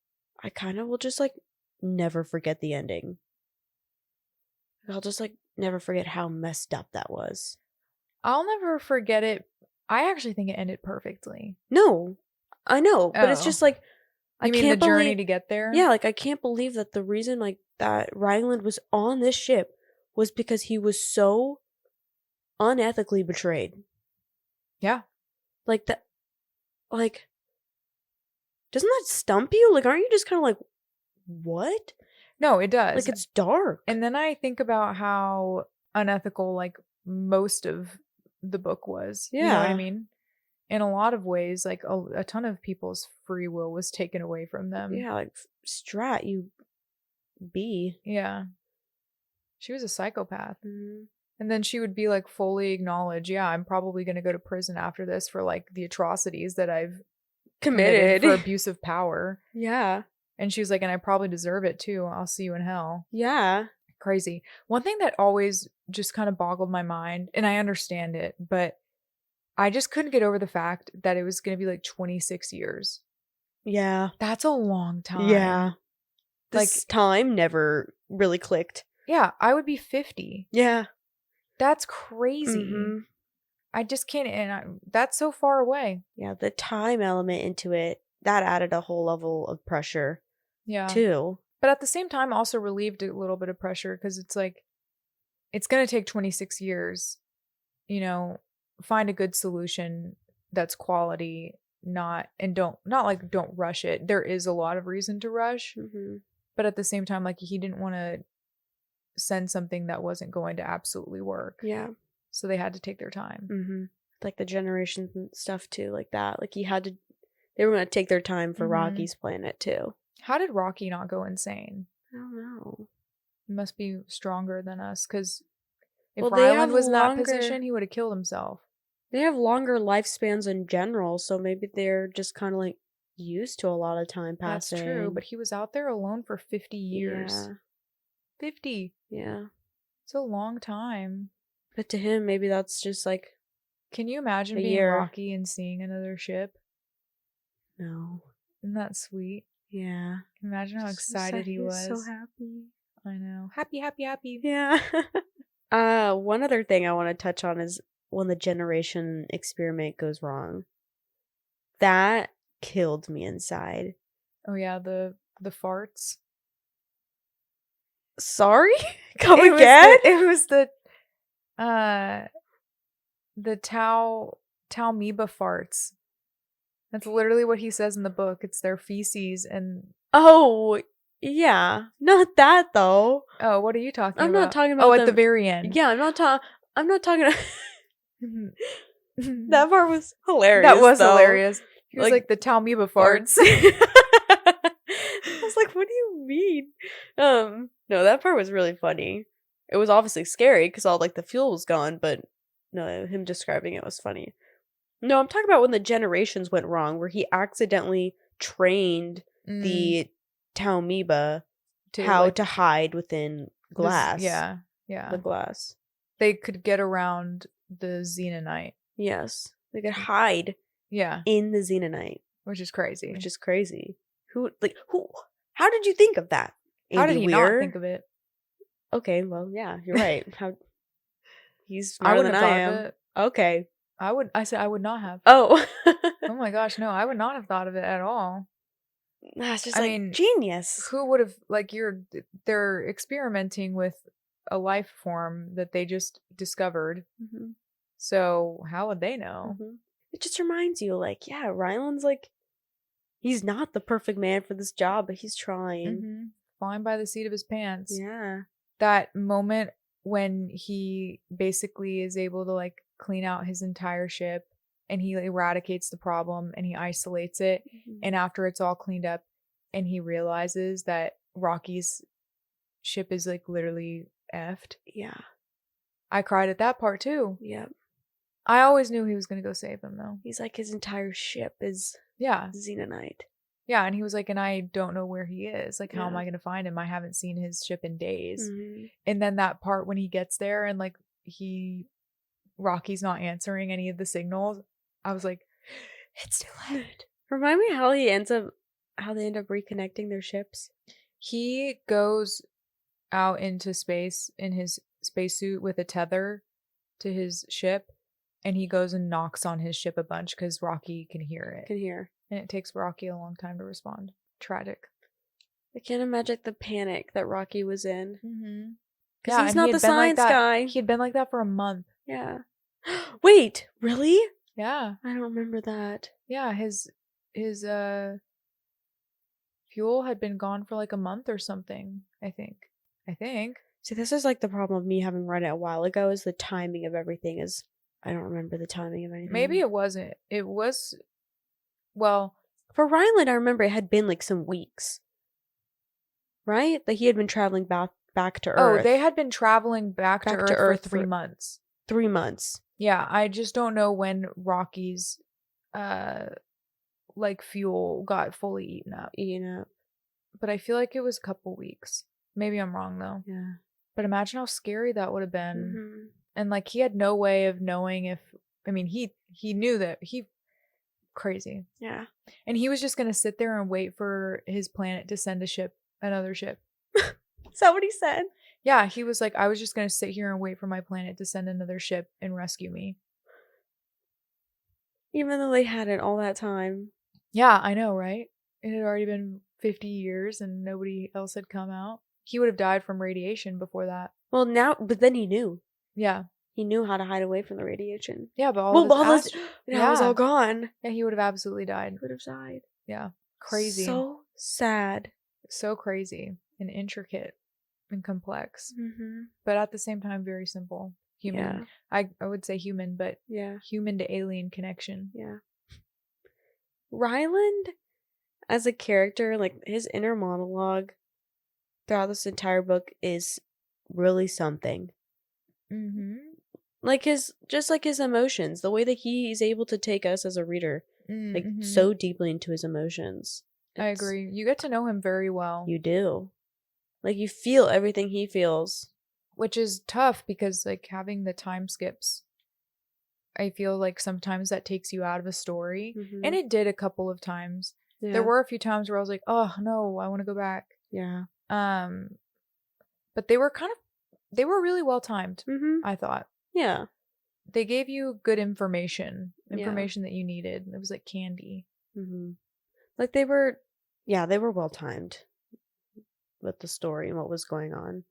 I kind of will just like never forget the ending. I'll just like never forget how messed up that was. I'll never forget it. I actually think it ended perfectly. No, I know, but it's just like, I mean, the journey to get there? Yeah, like I can't believe that the reason like that Ryland was on this ship was because he was so unethically betrayed. Yeah. Like that, like, doesn't that stump you? Like, aren't you just kind of like, what? No, it does. Like, it's dark. And then I think about how unethical, like, most of the book was. Yeah. You know what I mean? In a lot of ways, like, a ton of people's free will was taken away from them. Yeah, like, Strat, you be. Yeah. She was a psychopath. And then she would be, like, fully acknowledge, yeah, I'm probably going to go to prison after this for, like, the atrocities that I've committed for abuse of power. Yeah. And she was like, and I probably deserve it too. I'll see you in hell. Yeah. Crazy. One thing that always just kind of boggled my mind, and I understand it, but I just couldn't get over the fact that it was going to be like 26 years. Yeah. That's a long time. Yeah. This time never really clicked. Yeah, I would be 50. Yeah. That's crazy. I just can't, and that's so far away. Yeah, the time element into it, that added a whole level of pressure. Yeah. Too. But at the same time, also relieved a little bit of pressure because it's like, it's going to take 26 years, you know, find a good solution that's quality, not don't rush it. There is a lot of reason to rush, but at the same time, like, he didn't want to send something that wasn't going to absolutely work. Yeah. So they had to take their time. Like the generations and stuff too, like that. Like they were going to take their time for Rocky's planet too. How did Rocky not go insane? I don't know. He must be stronger than us, because if Ryland was in that position, he would have killed himself. They have longer lifespans in general, so maybe they're just kind of like used to a lot of time passing. That's true, but he was out there alone for 50 years. Yeah. 50. Yeah. It's a long time. But to him, maybe that's just like, can you imagine being Rocky and seeing another ship? No. Isn't that sweet? Yeah. Imagine how excited he was. So happy. I know. Happy, happy, happy. Yeah. One other thing I want to touch on is when the generation experiment goes wrong. That killed me inside. Oh yeah, the farts. Sorry? Come again? It was the Taumoeba farts. That's literally what he says in the book. It's their feces and... Oh, yeah. Not that, though. Oh, what are you talking about? I'm not talking about Oh, at the very end. Yeah, I'm not talking... That part was hilarious. That was hilarious. He was like the Taumoeba farts. I was like, what do you mean? No, that part was really funny. It was obviously scary because all like the fuel was gone, but no, him describing it was funny. No, I'm talking about when the generations went wrong, where he accidentally trained the Taumoeba to hide within glass. Yeah. The glass. They could get around the Xenonite. Yes. They could hide in the Xenonite. Which is crazy. Who? How did you think of that? How did he not think of it? Okay, well, yeah, you're right. He's smarter than I am. Of it. Okay. I said I would not have. Oh. Oh my gosh, no, I would not have thought of it at all. That's just genius. Who would have, like, they're experimenting with a life form that they just discovered. So how would they know? it just reminds you, like, yeah, Ryland's like, he's not the perfect man for this job, but he's trying. Flying by the seat of his pants. Yeah. That moment when he basically is able to like clean out his entire ship and he eradicates the problem and he isolates it. And after it's all cleaned up and he realizes that Rocky's ship is like literally effed. Yeah. I cried at that part too. Yep. I always knew he was going to go save him though. He's like, his entire ship is Xenonite. Yeah, and he was like, and I don't know where he is. Like, how am I going to find him? I haven't seen his ship in days. And then that part when he gets there and like Rocky's not answering any of the signals, I was like, it's too late. Remind me how they end up reconnecting their ships. He goes out into space in his spacesuit with a tether to his ship, and he goes and knocks on his ship a bunch because Rocky can hear it. And it takes Rocky a long time to respond. Tragic. I can't imagine the panic that Rocky was in. Because he's not the science guy. He had been like that for a month. Yeah. Wait, really? Yeah. I don't remember that. Yeah, his fuel had been gone for like a month or something, I think. See, this is like the problem of me having read it a while ago, is the timing of everything is, I don't remember the timing of anything. Maybe it wasn't. It was, well, for Ryland, I remember it had been like some weeks. Right? Like he had been traveling back to Earth. Oh, they had been traveling back to Earth for 3 months. 3 months. Yeah, I just don't know when Rocky's like fuel got fully eaten up. But I feel like it was a couple weeks. Maybe I'm wrong though. Yeah. But imagine how scary that would have been. And like he had no way of knowing if, I mean, he knew that crazy. Yeah. And he was just going to sit there and wait for his planet to send another ship. Is that what he said? Yeah, he was like, I was just going to sit here and wait for my planet to send another ship and rescue me. Even though they hadn't all that time. Yeah, I know, right? It had already been 50 years and nobody else had come out. He would have died from radiation before that. Well, but then he knew. Yeah. He knew how to hide away from the radiation. Yeah, but all this it was all gone. Yeah, he would have absolutely died. He would have died. Yeah. Crazy. So sad. So crazy and intricate and complex. But at the same time, very simple. Human. Yeah. I would say human, but human to alien connection. Yeah. Ryland, as a character, like his inner monologue throughout this entire book is really something. Like his emotions, the way that he is able to take us as a reader, like so deeply into his emotions. I agree. You get to know him very well. You do. Like you feel everything he feels. Which is tough because like having the time skips, I feel like sometimes that takes you out of a story. And it did a couple of times. Yeah. There were a few times where I was like, oh no, I want to go back. Yeah. But they were really well timed, I thought. Yeah. They gave you good information that you needed. It was like candy. Like they were well timed with the story and what was going on.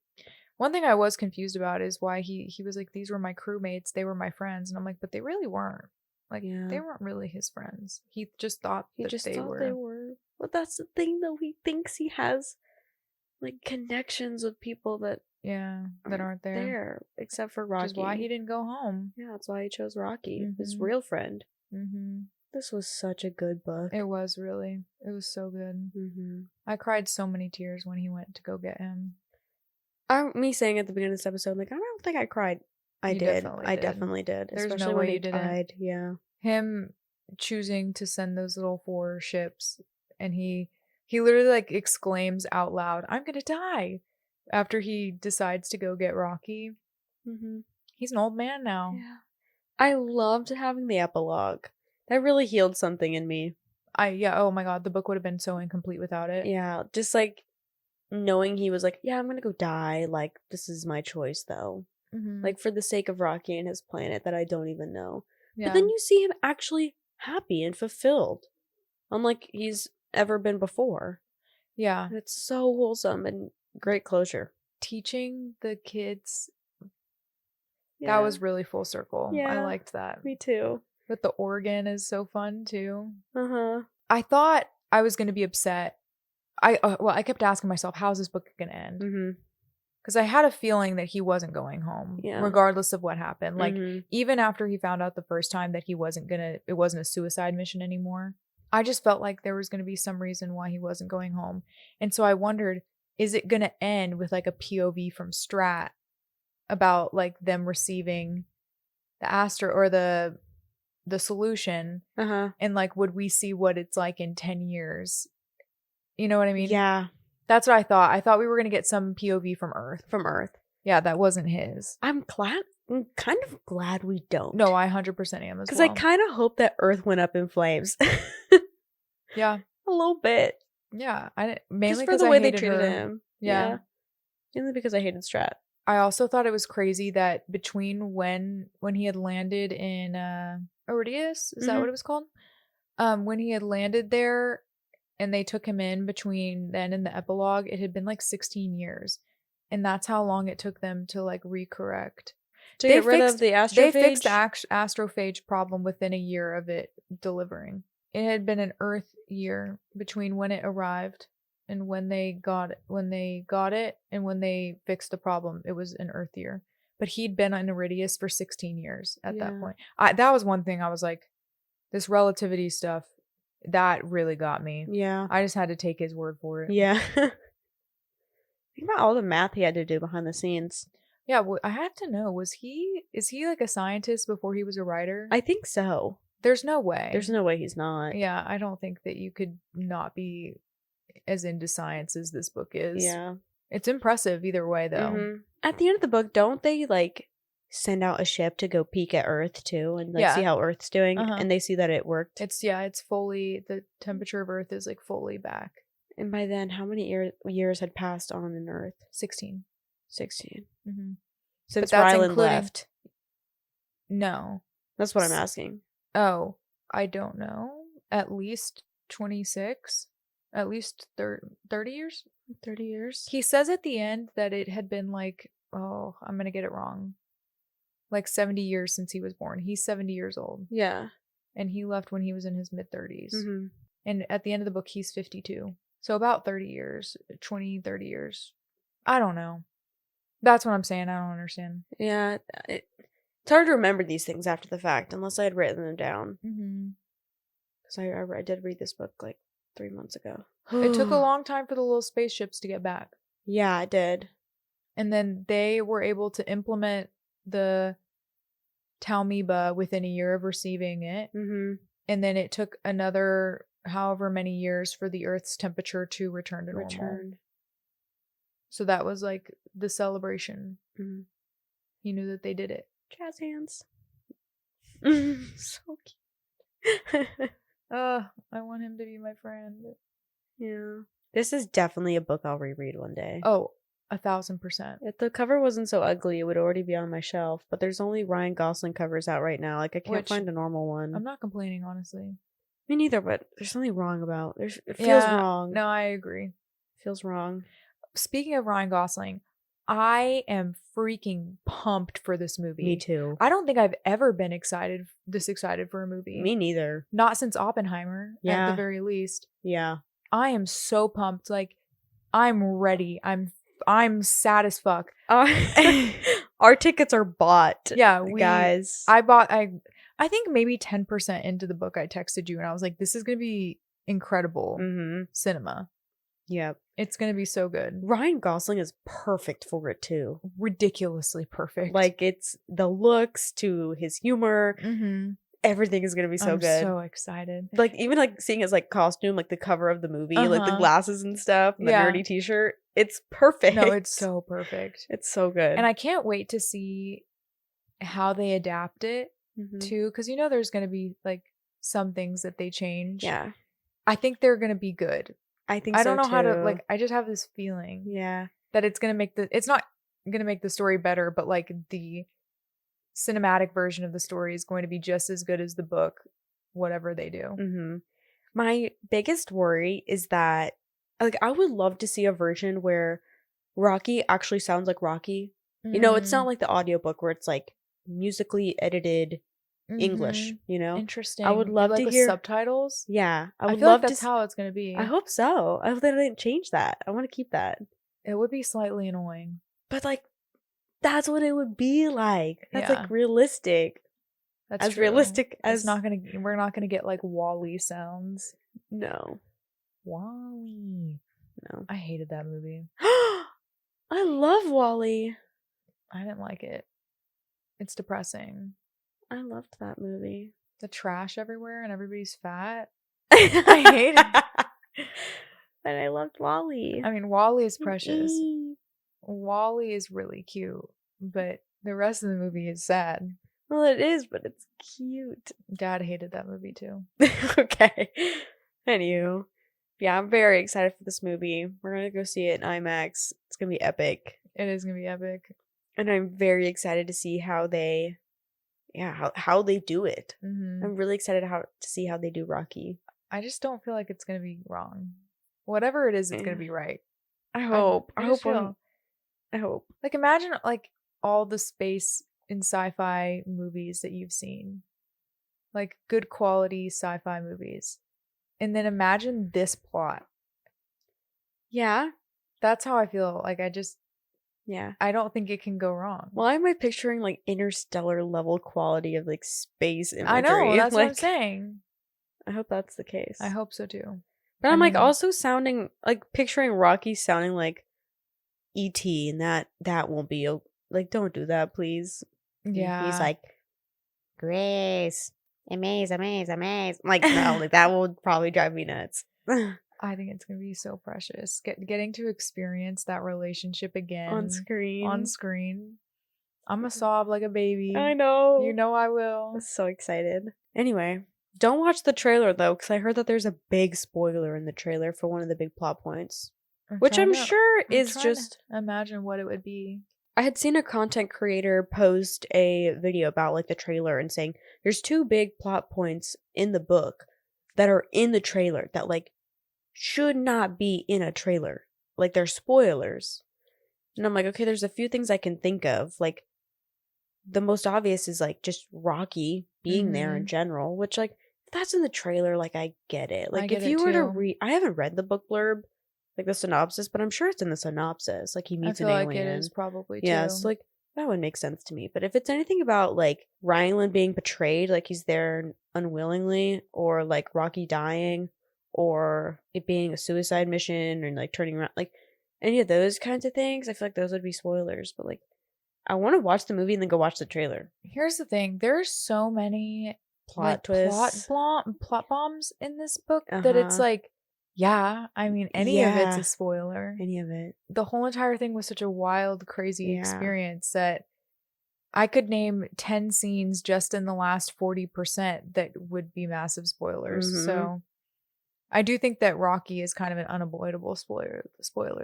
One thing I was confused about is why he was like, these were my crewmates, they were my friends, and I'm like, but they really weren't. Like they weren't really his friends. He just thought they were. Well, that's the thing though. He thinks he has like connections with people that aren't there. Except for Rocky. Which is why he didn't go home. Yeah, that's why he chose Rocky, his real friend. This was such a good book. It was really. It was so good. I cried so many tears when he went to go get him. Me saying at the beginning of this episode, like, I don't think I cried. I definitely did. There's especially no way when he didn't. died. Yeah. Him choosing to send those little 4 ships, and he literally like exclaims out loud, "I'm gonna die," after he decides to go get Rocky. He's an old man now. Yeah. I loved having the epilogue. That really healed something in me. Oh my god, the book would have been so incomplete without it. Yeah, just like knowing he was like, yeah, I'm gonna go die, like this is my choice though, like for the sake of Rocky and his planet that I don't even know. But then you see him actually happy and fulfilled, unlike he's ever been before. And it's so wholesome and great closure. Teaching the kids, that was really full circle. I liked that. Me too. But the organ is so fun too. Uh-huh. I thought I was going to be upset. I kept asking myself, how's this book going to end? Mm-hmm. Because I had a feeling that he wasn't going home, regardless of what happened. Like, even after he found out the first time that it wasn't a suicide mission anymore, I just felt like there was going to be some reason why he wasn't going home. And so I wondered, is it going to end with like a POV from Strat about like them receiving the Astro or the solution? And like, would we see what it's like in 10 years? You know what I mean? Yeah. That's what I thought. I thought we were going to get some POV from Earth. From Earth. Yeah, that wasn't his. I'm kind of glad we don't. No, I 100% am as well. Because I kind of hope that Earth went up in flames. Yeah. A little bit. Yeah. Mainly just for the way they treated him. Yeah. Mainly because I hated Strat. I also thought it was crazy that between when he had landed in Iridius, is that what it was called? When he had landed there and they took him in, between then and the epilogue, it had been like 16 years. And that's how long it took them to like recorrect. To get rid of the astrophage? They fixed the astrophage problem within a year of it delivering. It had been an Earth year between when it arrived and when they got it and when they fixed the problem. It was an Earth year. But he'd been on Iridius for 16 years at that point. That was one thing I was like, this relativity stuff, that really got me. Yeah. I just had to take his word for it. Yeah. Think about all the math he had to do behind the scenes. Yeah, well, I have to know, is he like a scientist before he was a writer? I think so. There's no way. There's no way he's not. Yeah, I don't think that you could not be as into science as this book is. Yeah. It's impressive either way, though. Mm-hmm. At the end of the book, don't they, like, send out a ship to go peek at Earth, too? And, like, see how Earth's doing? And they see that it worked? It's fully, the temperature of Earth is, like, fully back. And by then, how many years had passed on in Earth? 16. 16. Mm-hmm. Since Ryland left. No. That's what I'm asking. Oh, I don't know. At least 26? At least 30 years? 30 years? He says at the end that it had been like, oh, I'm going to get it wrong. Like 70 years since he was born. He's 70 years old. Yeah. And he left when he was in his mid-30s. Mm-hmm. And at the end of the book, he's 52. So about 30 years. 20, 30 years. I don't know. That's what I'm saying. I don't understand. Yeah. It's hard to remember these things after the fact, unless I had written them down. Mm-hmm. Because I did read this book like 3 months ago. It took a long time for the little spaceships to get back. Yeah, it did. And then they were able to implement the Taumoeba within a year of receiving it. Mm-hmm. And then it took another however many years for the Earth's temperature to return to normal. So that was like the celebration. Mm-hmm. He knew that they did it. Jazz hands. So cute. I want him to be my friend. Yeah. This is definitely a book I'll reread one day. Oh, 1,000%. If the cover wasn't so ugly, it would already be on my shelf. But there's only Ryan Gosling covers out right now. Like, I can't find a normal one. I'm not complaining, honestly. Me neither, but there's something wrong about it. It feels wrong. No, I agree. It feels wrong. Speaking of Ryan Gosling, I am freaking pumped for this movie. Me too. I don't think I've ever been this excited for a movie. Me neither. Not since Oppenheimer, at the very least. Yeah. I am so pumped. Like, I'm ready. I'm sad as fuck. Our tickets are bought. Yeah, guys. I think maybe 10% into the book I texted you and I was like, this is going to be incredible cinema. Yep. It's going to be so good. Ryan Gosling is perfect for it too. Ridiculously perfect. Like, it's the looks to his humor. Mm-hmm. Everything is going to be so good. I'm so excited. Like, even like seeing his like costume, like the cover of the movie, like the glasses and stuff, and the nerdy t-shirt. It's perfect. No, it's so perfect. It's so good. And I can't wait to see how they adapt it too. Because there's going to be like some things that they change. Yeah. I think they're going to be good. I think so, I don't know too. how to, like, I just have this feeling. Yeah. That it's going to it's not going to make the story better, but like the cinematic version of the story is going to be just as good as the book, whatever they do. Mm-hmm. My biggest worry is that, like, I would love to see a version where Rocky actually sounds like Rocky. It's not like the audiobook where it's like musically edited English, you know? Interesting. I would love like to with hear subtitles. Yeah, I I would feel love like that's to how it's gonna be. I hope so. I hope they didn't change that. I want to keep that. It would be slightly annoying. But like that's what it would be like. That's Yeah. like realistic. That's as true. realistic as we're not gonna get like Wall-E sounds. No. Wall-E. No. I hated that movie. I love Wall-E. I didn't like it. It's depressing. I loved that movie. The trash everywhere and everybody's fat. I hate it. And I loved Wall-E. I mean, Wall-E is precious. Wall-E is really cute, but the rest of the movie is sad. Well, it is, but it's cute. Dad hated that movie too. Okay. Anywho. Yeah, I'm very excited for this movie. We're going to go see it in IMAX. It's going to be epic. It is going to be epic. And I'm very excited to see how they how they do it. I'm really excited to see how they do Rocky. I just don't feel like it's going to be wrong. Whatever it is, it's going to be right. I hope. I hope. Like, imagine like all the space in sci-fi movies that you've seen. Like good quality sci-fi movies. And then imagine this plot. Yeah. That's how I feel. Like I don't think it can go wrong. Why am I picturing like interstellar level quality of like space imagery? I know, that's what I'm saying. I hope that's the case. I hope so too. But I'm like also picturing Rocky sounding like E.T. and that won't be like, don't do that, please. Yeah. He's like, Grace, amaze. Like, no, like that will probably drive me nuts. I think it's gonna be so precious. Getting to experience that relationship again on screen. I'm gonna sob like a baby. I know. You know I will. I'm so excited. Anyway, don't watch the trailer though, because I heard that there's a big spoiler in the trailer for one of the big plot points, which I'm sure is just imagine what it would be. I had seen a content creator post a video about like the trailer and saying there's 2 big plot points in the book that are in the trailer that like should not be in a trailer. Like they're spoilers. And I'm like, okay, there's a few things I can think of. Like the most obvious is like just Rocky being there in general, which like if that's in the trailer, like I get it. Like if you were to read, I haven't read the book blurb, like the synopsis, but I'm sure it's in the synopsis. Like he meets an alien. I feel like it is probably too. Yeah, so like that would make sense to me. But if it's anything about like Ryland being betrayed, like he's there unwillingly, or like Rocky dying, or it being a suicide mission and like turning around, like any of those kinds of things, I feel like those would be spoilers. But like I want to watch the movie and then go watch the trailer. Here's the thing, there's so many plot twists, plot bombs in this book that it's like, yeah, I mean any of it's a spoiler. Any of it. The whole entire thing was such a wild, crazy experience that I could name 10 scenes just in the last 40% that would be massive spoilers. So I do think that Rocky is kind of an unavoidable spoiler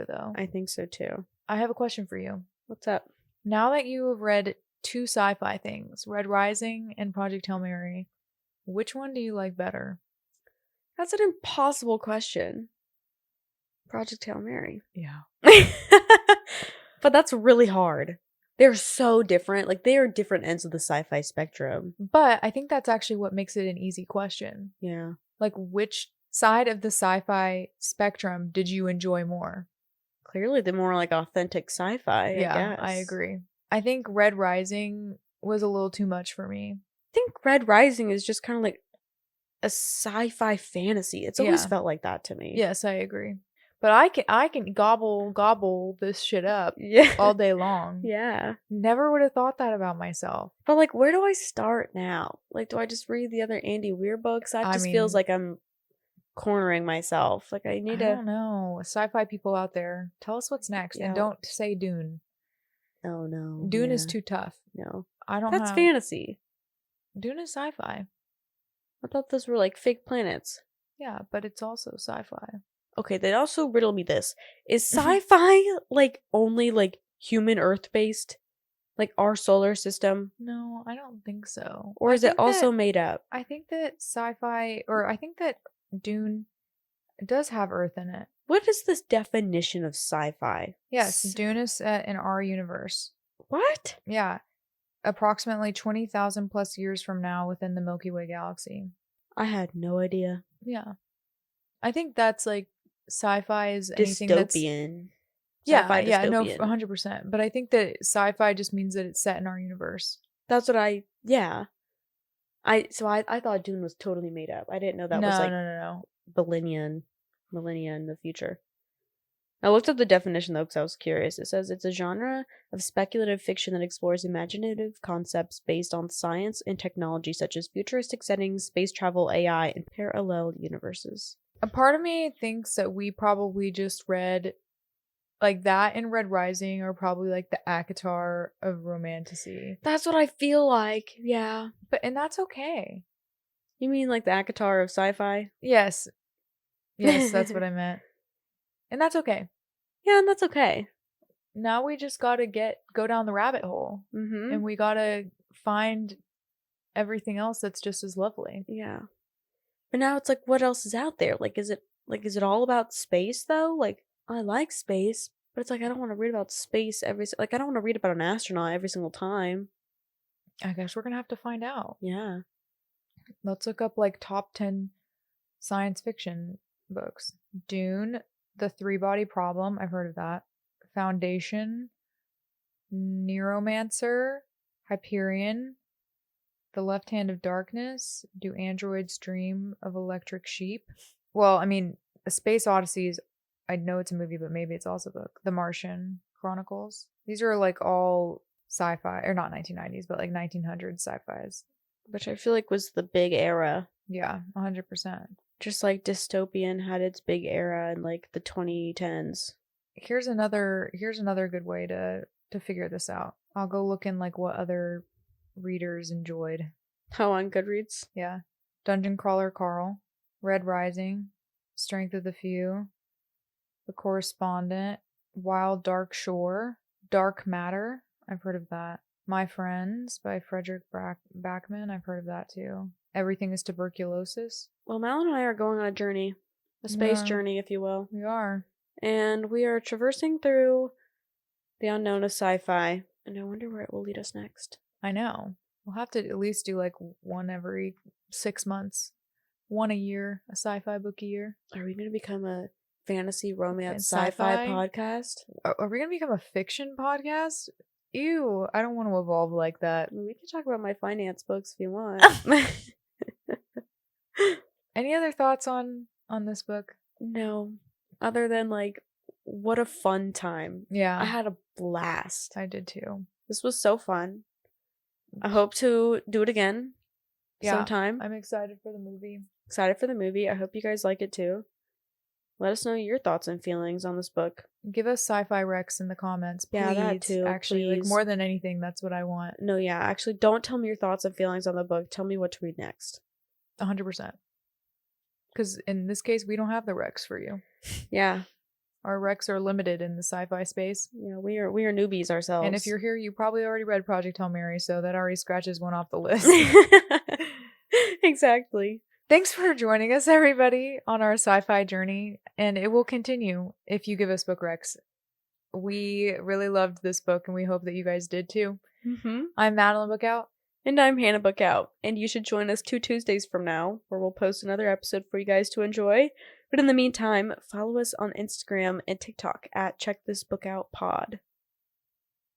though. I think so too. I have a question for you. What's up? Now that you have read 2 sci-fi things, Red Rising and Project Hail Mary, which one do you like better? That's an impossible question. Project Hail Mary. Yeah. But that's really hard. They're so different. Like they are different ends of the sci-fi spectrum. But I think that's actually what makes it an easy question. Yeah. Like which side of the sci-fi spectrum did you enjoy more? Clearly the more like authentic sci-fi, yeah, I guess. I agree. I think Red Rising was a little too much for me. I think Red Rising is just kind of like a sci-fi fantasy. It's always felt like that to me. Yes, I agree. But I can gobble this shit up all day long. Yeah. Never would have thought that about myself. But like where do I start now? Like do I just read the other Andy Weir books? That just feels like I'm cornering myself. Like I don't know. Sci-fi people out there, tell us what's next and don't say Dune. Oh no. Dune is too tough. No. That's fantasy. Dune is sci-fi. I thought those were like fake planets. Yeah, but it's also sci-fi. Okay, then also riddle me this. Is sci-fi like only like human Earth based? Like our solar system? No, I don't think so. Or is it also made up? I think that sci-fi, or I think that Dune does have Earth in it. What is this definition of sci-fi? Yes, Dune is set in our universe. What? Yeah. approximately 20,000 plus years from now within the Milky Way galaxy. I had no idea. Yeah. I think that's like sci-fi is anything that's Dystopian. yeah, Sci-fi yeah, no, dystopian. 100%. But I think that sci-fi just means that it's set in our universe. That's what yeah. I thought Dune was totally made up. I didn't know that was like No. millennia in the future. I looked up the definition though because I was curious. It says it's a genre of speculative fiction that explores imaginative concepts based on science and technology such as futuristic settings, space travel, AI, and parallel universes. A part of me thinks that we probably just read like that and Red Rising are probably like the ACOTAR of romantasy. That's what I feel like. Yeah. And that's okay. You mean like the ACOTAR of sci-fi? Yes. Yes, that's what I meant. And that's okay. Yeah, and that's okay. Now we just gotta go down the rabbit hole. Mm-hmm. And we gotta find everything else that's just as lovely. Yeah. But now it's like, what else is out there? Is it all about space though? Like, I like space, but it's like I don't want to read about space I don't want to read about an astronaut every single time. I guess we're gonna have to find out. Yeah. Let's look up like top 10 science fiction books. Dune, The Three-Body Problem, I've heard of that. Foundation, Neuromancer, Hyperion, The Left Hand of Darkness, Do Androids Dream of Electric Sheep? Well, I mean, A Space Odyssey is, I know it's a movie, but maybe it's also a book. The Martian Chronicles. These are like all sci-fi, or not 1990s, but like 1900s sci-fis. Which I feel like was the big era. Yeah, 100%. Just like dystopian had its big era in like the 2010s. Here's another good way to figure this out. I'll go look in like what other readers enjoyed. Oh, on Goodreads? Yeah. Dungeon Crawler Carl, Red Rising, Strength of the Few, The Correspondent, Wild Dark Shore, Dark Matter, I've heard of that. My Friends by Frederick Backman, I've heard of that too. Everything is Tuberculosis. Well, Mal and I are going on a journey. A space journey, if you will. We are. And we are traversing through the unknown of sci-fi. And I wonder where it will lead us next. I know. We'll have to at least do like one every 6 months. One a year. A sci-fi book a year. Are we going to become a fantasy romance sci-fi podcast? Are we going to become a fiction podcast? Ew, I don't want to evolve like that. We can talk about my finance books if you want. Any other thoughts on this book? No. Other than like, what a fun time. Yeah. I had a blast. I did too. This was so fun. I hope to do it again sometime. I'm excited for the movie. Excited for the movie. I hope you guys like it too. Let us know your thoughts and feelings on this book. Give us sci-fi recs in the comments, please. Yeah, that too. Actually, please. like more than anything, that's what I want. No, yeah. Actually, don't tell me your thoughts and feelings on the book. Tell me what to read next. 100%. Because in this case, we don't have the recs for you. Yeah. Our recs are limited in the sci-fi space. Yeah, we are newbies ourselves. And if you're here, you probably already read Project Hail Mary, so that already scratches one off the list. Exactly. Thanks for joining us, everybody, on our sci-fi journey, and it will continue if you give us book recs. We really loved this book, and we hope that you guys did too. Mm-hmm. I'm Madeline Bookout. And I'm Hannah Bookout. And you should join us 2 Tuesdays from now, where we'll post another episode for you guys to enjoy. But in the meantime, follow us on Instagram and TikTok at CheckThisBookOutPod.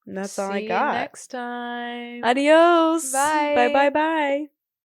And that's all I got. See you next time. Adios. Bye. Bye.